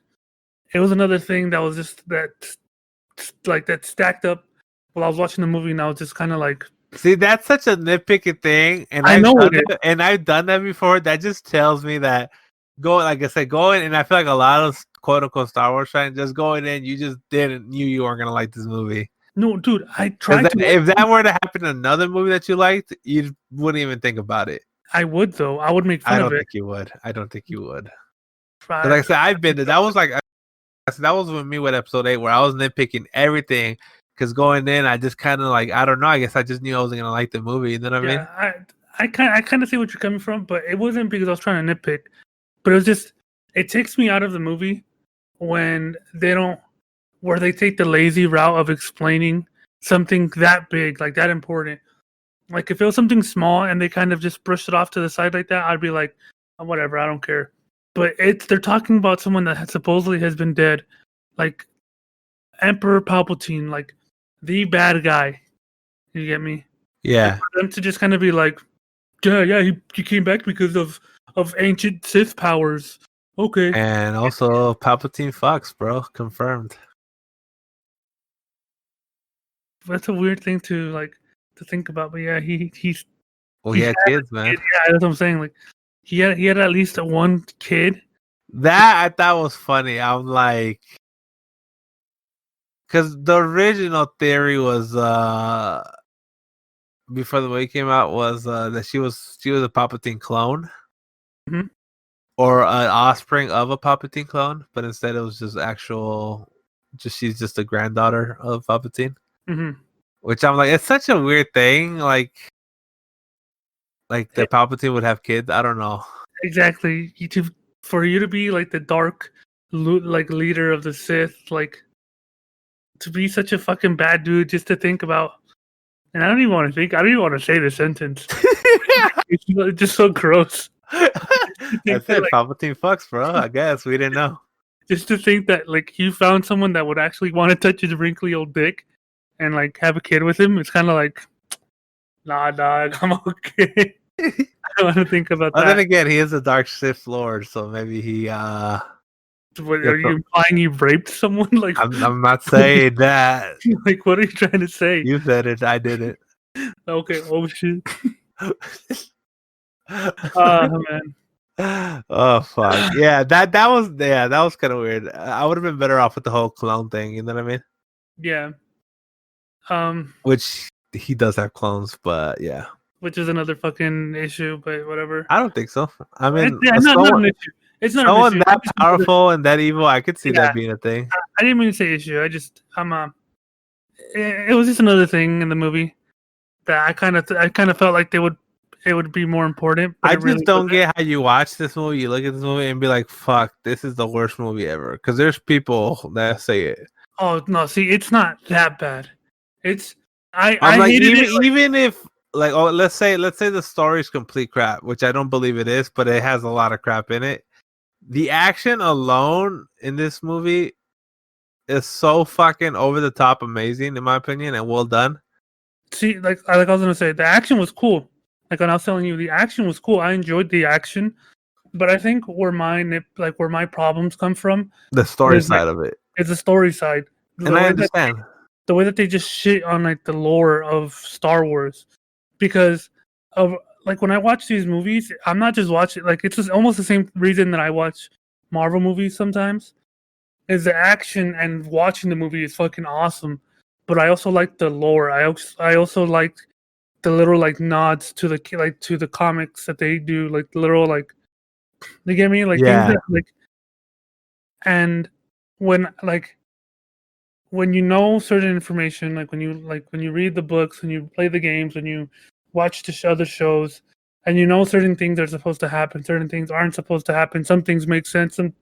another thing that was just that stacked up while I was watching the movie, and I was just kind of like, see, that's such a nitpicky thing, and I know it is. I've done that before. That just tells me that like I said, going, and I feel like a lot of quote unquote Star Wars fans just going in, you just knew you weren't gonna like this movie. No, dude, I tried to. If that were to happen in another movie that you liked, you wouldn't even think about it. I would though. I would make fun of it. I don't think you would. Like I said, I've been. That was like, that was with me with episode 8, where I was nitpicking everything. Because going in, I just kind of like, I don't know. I guess I just knew I wasn't gonna like the movie. You know what I mean? I kind of see what you're coming from, but it wasn't because I was trying to nitpick. But it was just, it takes me out of the movie when where they take the lazy route of explaining something that big, like that important. Like if it was something small and they kind of just brush it off to the side like that, I'd be like, oh, whatever, I don't care. But they're talking about someone that supposedly has been dead, like Emperor Palpatine, like the bad guy. You get me? Yeah. And for them to just kind of be like, yeah, he came back because of ancient Sith powers. Okay. And also Palpatine Fox, bro, confirmed. That's a weird thing to think about, but yeah, he's. Well, he had kids, man. Yeah, that's what I'm saying. Like he had at least one kid. That I thought was funny. I'm like, because the original theory was before the movie came out was that she was a Palpatine clone, Mhm. or an offspring of a Palpatine clone, but instead it was just she's just a granddaughter of Palpatine. Mm-hmm. Which I'm like, it's such a weird thing, like the Palpatine would have kids. I don't know. Exactly. For you to be like the dark, leader of the Sith, like to be such a fucking bad dude, just to think about. And I don't even want to think. I don't even want to say the sentence. It's just so gross. That's it. Palpatine fucks, bro. I guess we didn't know. Just to think that like you found someone that would actually want to touch his wrinkly old dick and like have a kid with him, it's kind of like, nah, dog, I'm okay. I don't want to think about that. Then again, he is a dark Sith Lord, so maybe he. What, are you implying you raped someone? Like I'm not saying that. Like, what are you trying to say? You said it. I did it. Okay. Oh shit. Oh man. Oh fuck. Yeah, that was kind of weird. I would have been better off with the whole clone thing. You know what I mean? Yeah. Which he does have clones, but yeah. which is another fucking issue, but whatever. I don't think so. I mean, Not an issue. It's not an someone issue. that powerful and that evil, I could see Yeah. that being a thing. I didn't mean to say issue. It was just another thing in the movie that I kind of felt like it would be more important. But I it just really don't wasn't. get how you watch this movie, you look at this movie and be like, "Fuck, this is the worst movie ever." Because there's people that say it. Oh no! See, it's not that bad. It's I'm I like, hated even it. Like, even if like, oh, let's say the story's complete crap, which I don't believe it is, but it has a lot of crap in it. The action alone in this movie is so fucking over the top amazing, in my opinion, and well done. see, like I was gonna say, the action was cool. Like when I was telling you, the action was cool. I enjoyed the action, but I think where my problems come from The story is, like, side of it, is the story side. and I understand. The way that they just shit on like the lore of Star Wars, because of like when I watch these movies, I'm not just watching like it's just almost the same reason that I watch Marvel movies sometimes. Is the action and watching the movie is fucking awesome, but I also like the lore. I also like the little like nods to the comics that they do, like the little like they get me like things Yeah. that like, and when you know certain information, like when you read the books, when you play the games, when you watch the other shows, and you know certain things are supposed to happen, certain things aren't supposed to happen, some things make sense, and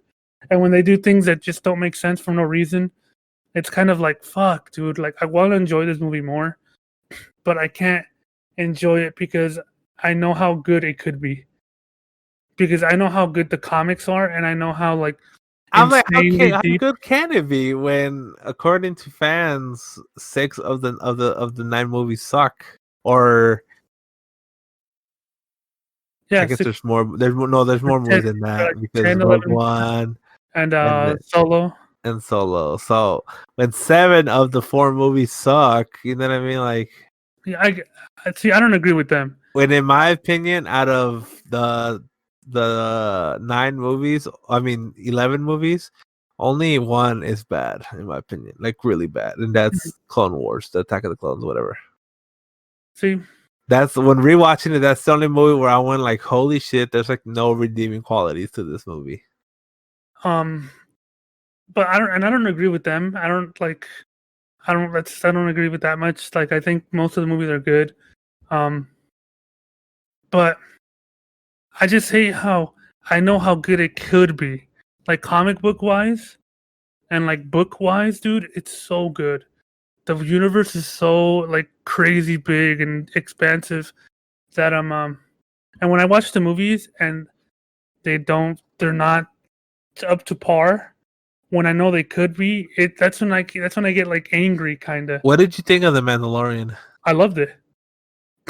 when they do things that just don't make sense for no reason, it's kind of like, fuck, dude. Like I want to enjoy this movie more, but I can't enjoy it because I know how good it could be. Because I know how good the comics are, and I know how like I'm like, insanely how deep. good can it be when, according to fans, 6 of the 9 movies suck? Or Yeah, I guess six, there's more. There's more movies than that, like because 10, Rogue 11, One and and Solo. and Solo. So when 7 of the 4 movies suck, you know what I mean? Like, Yeah, I see. I don't agree with them. when in my opinion, out of the 9 movies, I mean 11 movies, only one is bad in my opinion, like really bad, and that's Clone Wars, the Attack of the Clones, whatever. See, That's when rewatching it. That's the only movie where I went like, "Holy shit!" There's like no redeeming qualities to this movie. but I don't agree with them. I don't agree with that much. Like I think most of the movies are good. But I just hate how I know how good it could be. Like comic book wise and like book wise, dude, it's so good. The universe is so like crazy big and expansive that and when I watch the movies and they're not up to par when I know they could be, that's when I get like angry kind of. What did you think of The Mandalorian? I loved it.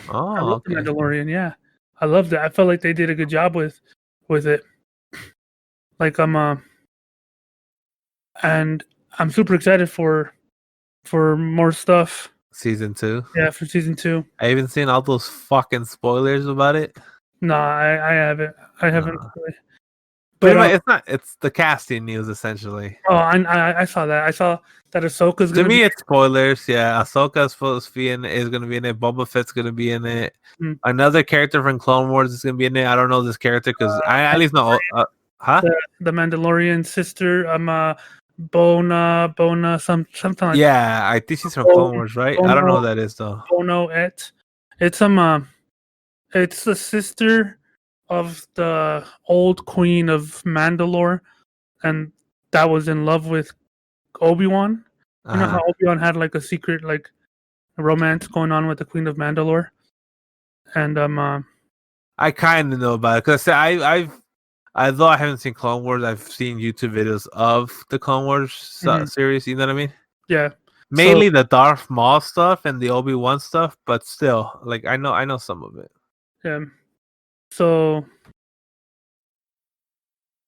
I Oh, loved the okay. Mandalorian. Yeah, I loved it. I felt like they did a good job with it. Like and I'm super excited for more stuff. Season 2. Yeah, for season 2. I even seen all those fucking spoilers about it. No, I haven't. I haven't. Really. Pretty But much, it's not. It's the casting news essentially. oh, I saw that. I saw that Ahsoka's To gonna me, be. it's spoilers. Yeah, Ahsoka's supposed to be in it. Is going to be in it. Boba Fett's going to be in it. Mm. Another character from Clone Wars is going to be in it. I don't know this character because I at least know. Huh? The Mandalorian sister, Bona, something like. Yeah, I think she's from Clone Wars, right? I don't know who that is though. Bono Et. It's it's the sister of the old queen of Mandalore, and that was in love with Obi-Wan. You know how Obi-Wan had like a secret like romance going on with the Queen of Mandalore, and I kind of know about it because although I haven't seen Clone Wars, I've seen YouTube videos of the Clone Wars series. You know what I mean? Yeah. Mainly the Darth Maul stuff and the Obi-Wan stuff, but still, like I know some of it. Yeah. So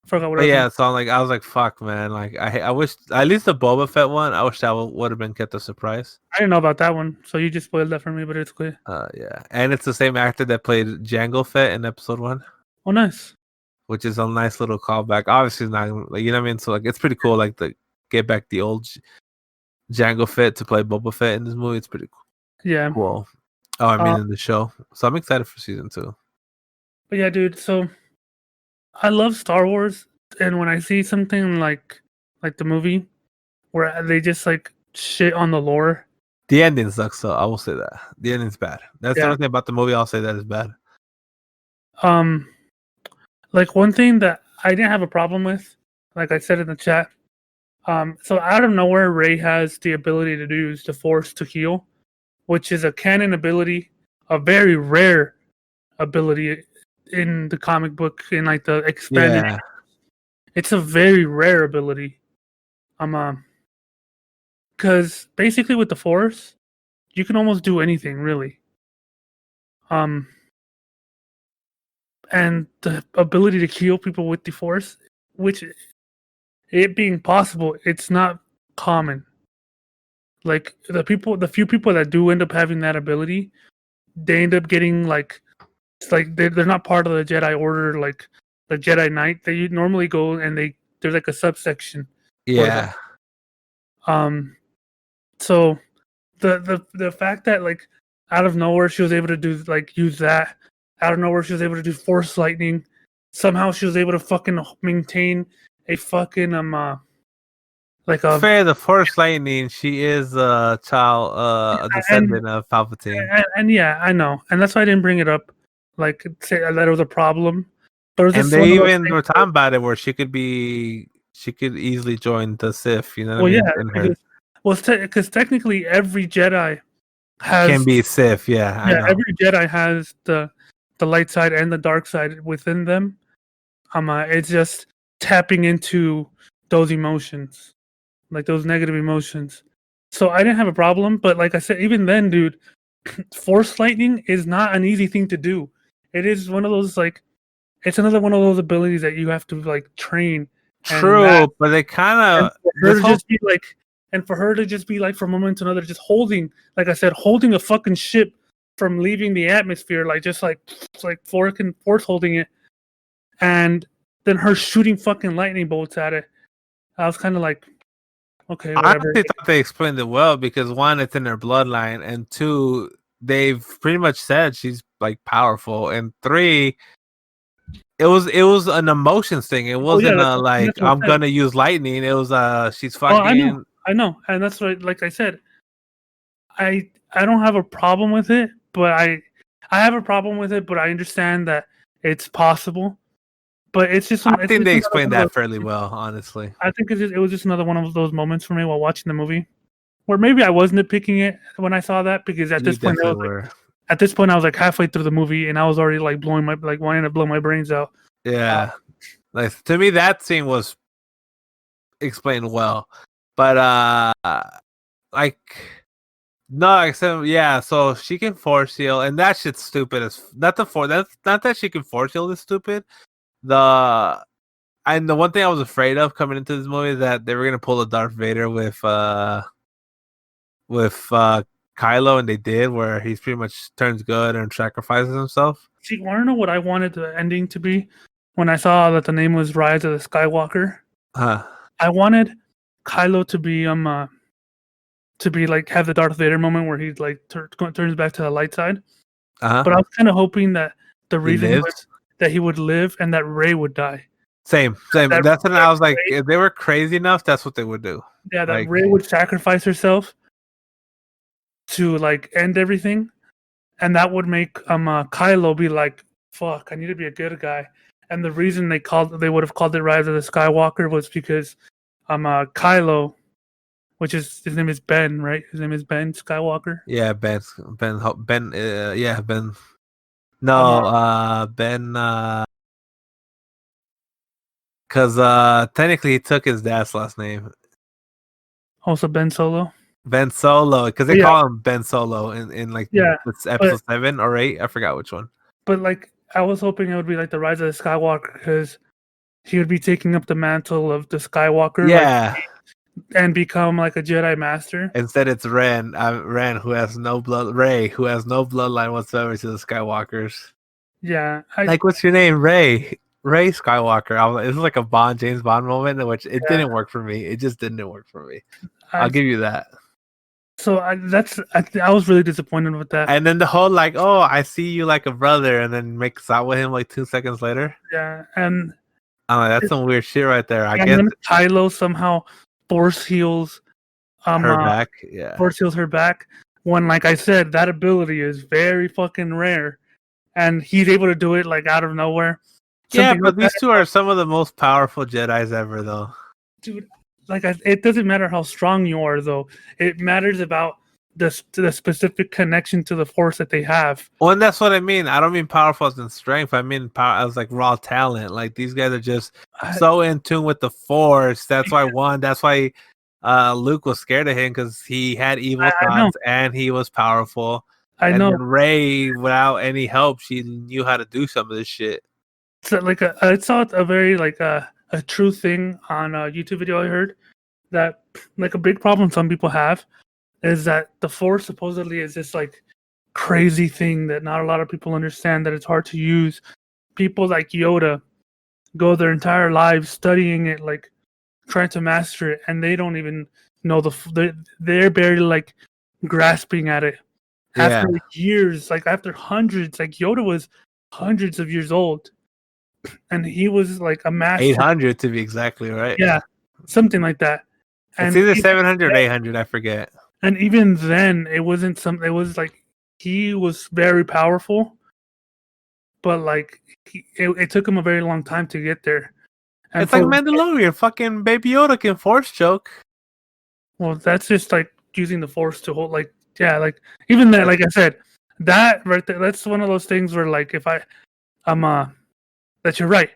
forgot what. But yeah, so I was like, fuck, man. Like I wish at least the Boba Fett one. I wish that would have been kept a surprise. I didn't know about that one, so you just spoiled that for me. But it's clear. Yeah, and it's the same actor that played Jango Fett in Episode 1. Oh, nice. Which is a nice little callback. Obviously, not like, you know what I mean. So like, it's pretty cool. Like to get back the old Jango Fett to play Boba Fett in this movie. It's pretty cool. Yeah. Cool. Oh, I mean Um, in the show. So I'm excited for season 2. but yeah, dude. So I love Star Wars, and when I see something like the movie where they just like shit on the lore, The ending sucks, so I will say that. The ending's bad. That's the yeah. only thing about the movie I'll say that is bad. Um, like one thing that I didn't have a problem with, like I said in the chat. So out of nowhere, Rey has the ability to use the Force to heal, which is a canon ability, a very rare ability in the comic book in like the expanded. Yeah. It's a very rare ability. Because basically with the Force, you can almost do anything really. Um, and the ability to heal people with the Force, which it being possible, it's not common. Like the few people that do end up having that ability, they end up getting like it's like they're not part of the Jedi Order, like the Jedi Knight. They normally go and there's like a subsection for them. Yeah. So the fact that like out of nowhere she was able to do like use that, out of nowhere she was able to do Force lightning. Somehow she was able to fucking maintain a fucking like a Fair, the Force Lightning, she is a child, a descendant of Palpatine. and yeah, I know, and that's why I didn't bring it up. Like say that it was a problem. But it was And just one they of those even things were where, talking about it where she could easily join the Sith, you know what well, I mean? yeah, And her because because technically every Jedi can has be Sith, yeah, I yeah, know. every Jedi has the light side and the dark side within them. It's just tapping into those emotions, like those negative emotions. So I didn't have a problem, but like I said, even then, dude, Force lightning is not an easy thing to do. It is one of those like it's another one of those abilities that you have to like train and True, but they kind and of for her this to whole just be like and for her to just be like from one moment to another just holding like I said holding a fucking ship from leaving the atmosphere like just like force holding it and then her shooting fucking lightning bolts at it. I was kind of like okay, I whatever. honestly thought they explained it well because one, it's in her bloodline, and two, they've pretty much said she's like powerful, and three, it was an emotions thing. It Oh yeah, wasn't a like that's what I'm I said. gonna use lightning. It was she's Oh, fucking I know, and that's what like I said. I don't have a problem with it, but I have a problem with it, but I understand that it's possible. But I it's think just they another explained one of those. that fairly well, honestly. I think it was just another one of those moments for me while watching the movie, where maybe I was nitpicking it when I saw that because You definitely were. at this point I was like halfway through the movie and I was already like blowing my like wanting to blow my brains out. Yeah. Like to me that scene was explained well. But like no, like I said, yeah, so she can force heal and that shit's stupid as that's not that she can force heal is stupid. The and the one thing I was afraid of coming into this movie is that they were gonna pull a Darth Vader with Kylo, and they did, where he's pretty much turns good and sacrifices himself. See, want to know what I wanted the ending to be when I saw that the name was Rise of the Skywalker? Huh. I wanted Kylo to be like have the Darth Vader moment where he like turns back to the light side. Uh-huh. But I was kind of hoping that the He reason lives. that he would live and that Rey would die. Same. That That's when I was like, Rey, if they were crazy enough, that's what they would do. yeah, that Like, Rey would sacrifice herself to like end everything, and that would make Kylo be like, "Fuck, I need to be a good guy." And the reason they would have called it Rise of the Skywalker was because Kylo, which is his name is Ben, right? His name is Ben Skywalker. yeah, yeah, Ben. Um, No, uh, Ben. Because technically he took his dad's last name, also Ben Solo. Ben Solo. Because they Yeah, call him Ben Solo in like yeah, it's but episode 7 or 8. I forgot which one. like I was hoping it would be like the Rise of the Skywalker because he would be taking up the mantle of the Skywalker, like Yeah. and become like a Jedi Master. Instead, it's Ren, who has no blood. Ray, who has no bloodline whatsoever to the Skywalkers. Yeah, Like, what's your name? Ray. Ray Skywalker. This is like a James Bond moment in which it yeah. didn't work for me. It just didn't work for me. I I'll give you that. So I was really disappointed with that. And then the whole like, oh, I see you like a brother, and then makes out with him like 2 seconds later. Yeah, and I'm like, that's some weird shit right there. I and guess then Kylo somehow force heals her back. Yeah. force heals her back. When, like I said, that ability is very fucking rare, and he's able to do it like out of nowhere. Yeah, Something but like these two are some of the most powerful Jedi's ever, though. dude, it doesn't matter how strong you are, though. It matters about the specific connection to the Force that they have. Well, and that's what I mean. I don't mean powerful as in strength. I mean power as like raw talent. Like these guys are just so in tune with the Force. That's why Luke was scared of him because he had evil thoughts and he was powerful. I know. And Rey, without any help, she knew how to do some of this shit. So like I saw a very like a true thing on a YouTube video I heard that like a big problem some people have is that the Force supposedly is this like crazy thing that not a lot of people understand, that it's hard to use. People like Yoda go their entire lives studying it, like trying to master it, and they don't even know they're barely like grasping at it. After years, like after hundreds, like Yoda was hundreds of years old, and he was like a master. 800 to be exactly right. Yeah, something like that. It's either 700 or 800, I forget. And even then, it wasn't something. It was like he was very powerful, but like it took him a very long time to get there. And it's like Mandalorian. Fucking Baby Yoda can force choke. Well, that's just like using the Force to hold. Like, yeah, like even that. Like I said, that right there. That's one of those things where, like, if that you're right.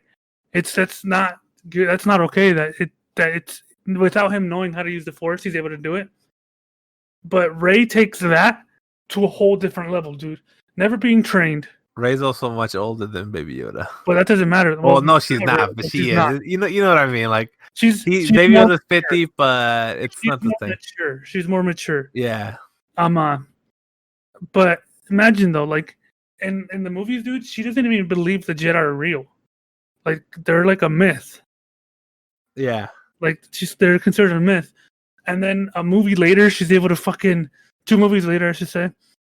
That's not good. That's not okay. That it's without him knowing how to use the Force, he's able to do it. But Rey takes that to a whole different level, dude. Never being trained. Rey's also much older than Baby Yoda. But that doesn't matter. Well, no, she's not, but she is. Not. You know what I mean? Like she's Baby Yoda's 50, but it's not the thing. Mature. She's more mature. Yeah. But imagine though, like in the movies, dude, she doesn't even believe the Jedi are real. Like they're like a myth. Yeah. Like they're considered a myth. And then a movie later, she's able to 2 movies later, I should say,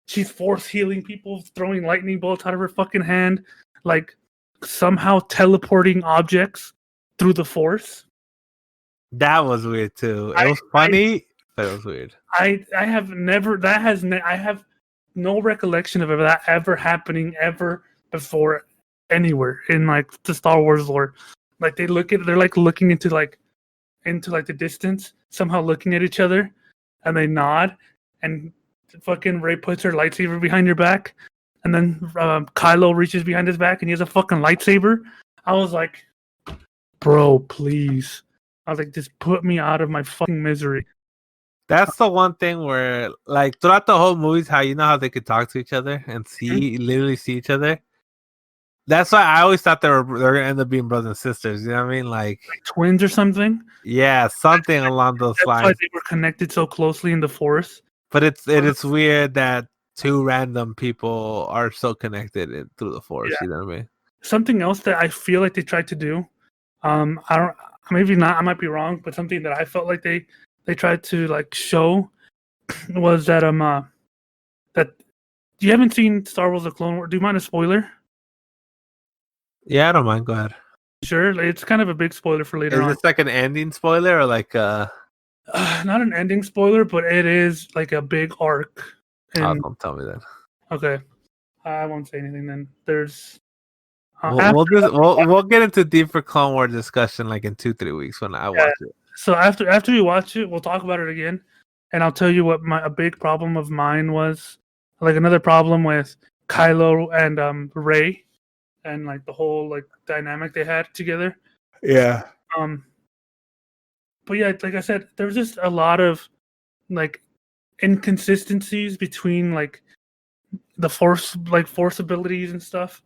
she's force healing people, throwing lightning bolts out of her fucking hand, like somehow teleporting objects through the Force. That was weird too. It was funny, but it was weird. I have no recollection of that ever happening ever before anywhere in like the Star Wars lore. Like they're like looking into the distance, somehow looking at each other, and they nod, and fucking Rey puts her lightsaber behind your back, and then Kylo reaches behind his back and he has a fucking lightsaber. I was like, bro, please. I was like, just put me out of my fucking misery. That's the one thing where, like, throughout the whole movies, how you know how they could talk to each other and literally see each other. That's why I always thought they're gonna end up being brothers and sisters. You know what I mean? Like twins or something. Yeah, something along those lines. That's why they were connected so closely in the Force. But it's weird that 2 random people are so connected through the Force. Yeah. You know what I mean? Something else that I feel like they tried to do. I don't. Maybe not. I might be wrong, but something that I felt like they tried to like show was that that you haven't seen Star Wars: The Clone Wars. Do you mind a spoiler? Yeah, I don't mind. Go ahead. Sure, it's kind of a big spoiler for later on. Is this like an ending spoiler or like not an ending spoiler, but it is like a big arc. Don't tell me that. Okay, I won't say anything then. There's. We'll get into deeper Clone Wars discussion like in 2-3 weeks when I watch it. So after you watch it, we'll talk about it again, and I'll tell you what a big problem of mine was. Like another problem with Kylo and Rey, and like the whole like dynamic they had together. Yeah. But yeah, like I said, there's just a lot of like inconsistencies between like the Force abilities and stuff.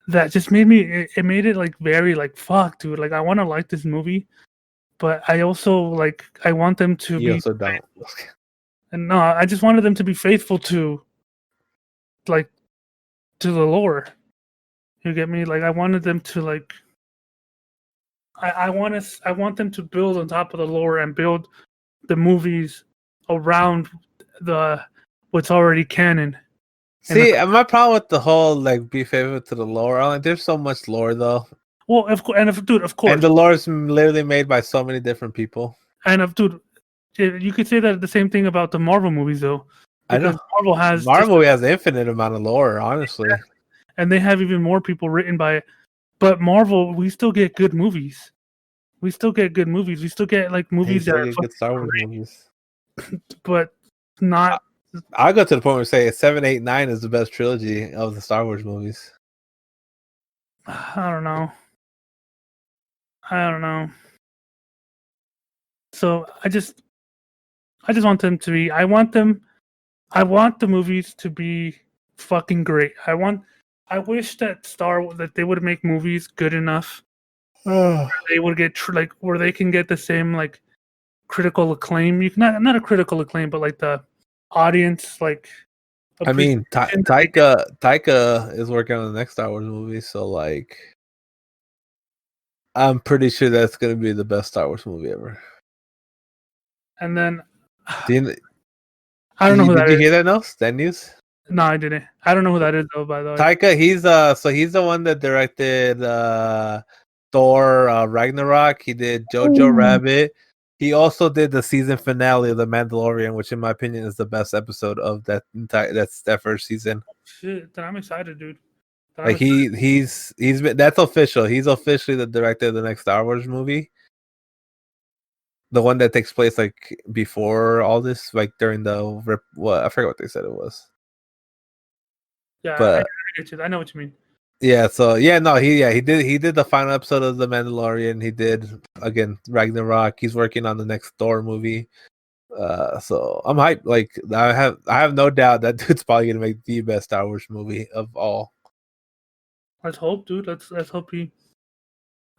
That just made it like very like fuck, dude. Like I want to like this movie, but I also like I want them to be. Also don't. And no, I just wanted them to be faithful to, like, to the lore. You get me? Like I wanted them to like. I want them to build on top of the lore and build the movies around the what's already canon. See, my problem with the whole like be faithful to the lore, like there's so much lore though. Well, of course, dude, of course, And the lore is literally made by so many different people. and dude, you could say that the same thing about the Marvel movies though. Because Marvel has an infinite amount of lore, honestly. And they have even more people written by it. But Marvel, we still get good movies. We still get good movies. We still get like movies that get good Star Wars movies. But not. I'll go to the point where say 7, 8, 9 is the best trilogy of the Star Wars movies. I don't know. So I just want them to be. I want the movies to be fucking great. I wish that they would make movies good enough. They would get where they can get the same like critical acclaim. You can not a critical acclaim, but like the audience like. I mean, Taika is working on the next Star Wars movie, so like, I'm pretty sure that's gonna be the best Star Wars movie ever. And then, I don't know who that is. Did you hear that news? That news? No, I didn't. I don't know who that is though. By the way, Taika, he's the one that directed Thor Ragnarok. He did Jojo Rabbit. He also did the season finale of The Mandalorian, which in my opinion is the best episode of that first season. Shit, then I'm excited, dude. Like he's been, that's official. He's officially the director of the next Star Wars movie. The one that takes place like before all this, like during I forget what they said it was. Yeah, but I know what you mean. Yeah, so he did the final episode of The Mandalorian. He did again Ragnarok. He's working on the next Thor movie. So I'm hyped. Like I have no doubt that dude's probably gonna make the best Star Wars movie of all. Let's hope, dude. Let's hope he.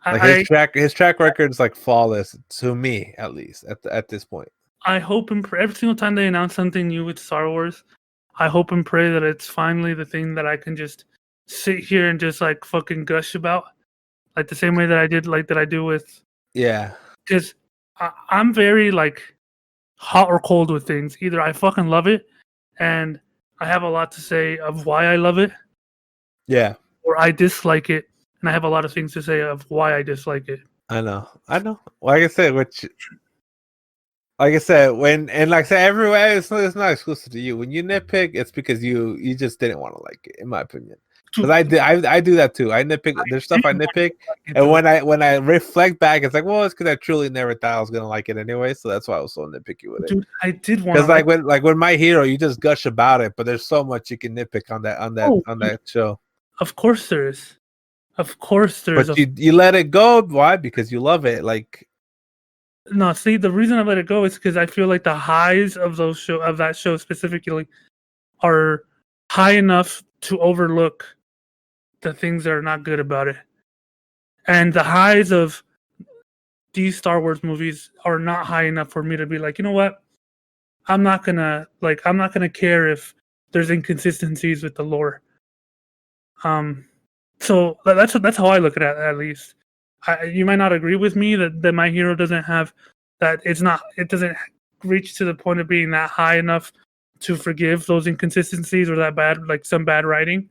His track record is like flawless to me, at least at this point. I hope and pray every single time they announce something new with Star Wars, I hope and pray that it's finally the thing that I can just sit here and just like fucking gush about, like the same way that I do with. Yeah. Because I'm very like hot or cold with things. Either I fucking love it, and I have a lot to say of why I love it. Yeah. Or I dislike it, and I have a lot of things to say of why I dislike it. I know. Like I said, everywhere it's not exclusive to you. When you nitpick, it's because you just didn't want to like it, in my opinion. Because I do that too. I nitpick. There's stuff I nitpick, and when I reflect back, it's like, well, it's because I truly never thought I was gonna like it anyway. So that's why I was so nitpicky with it. Dude, I did want because when My Hero, you just gush about it, but there's so much you can nitpick on that show. Of course there is. But you let it go. Why? Because you love it. Like. No, see, the reason I let it go is because I feel like the highs of that show specifically are high enough to overlook the things that are not good about it. And the highs of these Star Wars movies are not high enough for me to be like, you know what? I'm not gonna care if there's inconsistencies with the lore. So that's how I look at it, at least. You might not agree with me that My Hero doesn't have that. It doesn't reach to the point of being that high enough to forgive those inconsistencies or that bad, like some bad writing.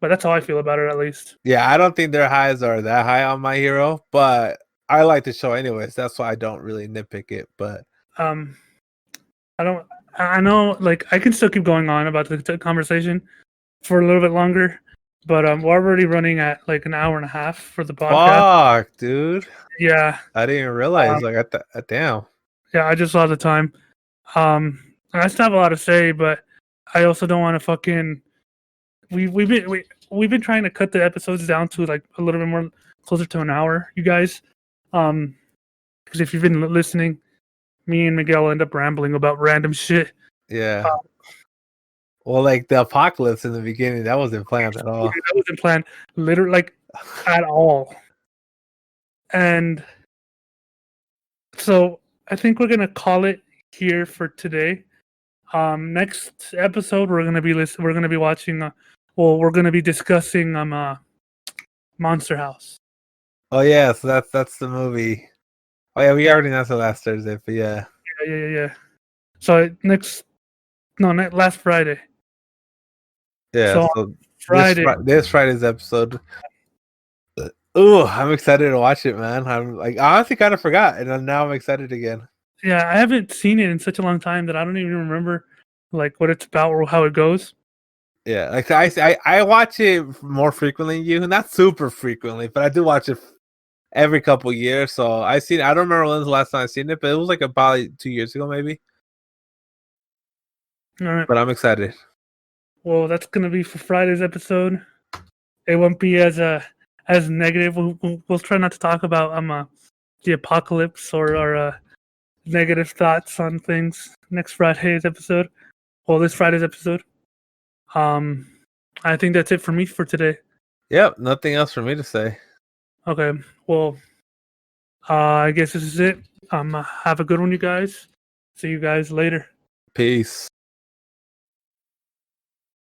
But that's how I feel about it, at least. Yeah, I don't think their highs are that high on My Hero, but I like the show anyways. That's why I don't really nitpick it. But I know, like, I can still keep going on about the conversation for a little bit longer. But we're already running at like an hour and a half for the podcast. Fuck, dude. Yeah. I didn't even realize. Damn. Yeah, I just saw the time. I still have a lot to say, but I also don't want to fucking. We've been trying to cut the episodes down to like a little bit more closer to an hour, you guys. Because if you've been listening, me and Miguel end up rambling about random shit. Yeah. Well, like the apocalypse in the beginning, that wasn't planned at all. That wasn't planned, literally, like, at all. And so I think we're gonna call it here for today. Next episode, we're gonna be watching. We're gonna be discussing Monster House. Oh yeah, so that's the movie. Oh yeah, we already announced it last Thursday, but yeah. Yeah. So last Friday. Yeah. So So Friday. this Friday's episode. Oh, I'm excited to watch it, man. I'm like, I honestly kind of forgot, and now I'm excited again. Yeah, I haven't seen it in such a long time that I don't even remember like what it's about or how it goes. Yeah, like I watch it more frequently than you, not super frequently, but I do watch it every couple years. So I don't remember when's the last time I seen it, but it was like about 2 years ago, maybe. All right. But I'm excited. Well, that's gonna be for Friday's episode. It won't be as negative. We'll try not to talk about the apocalypse or negative thoughts on things next Friday's episode. Well, this Friday's episode. I think that's it for me for today. Yep, nothing else for me to say. Okay. Well, I guess this is it. Have a good one, you guys. See you guys later. Peace.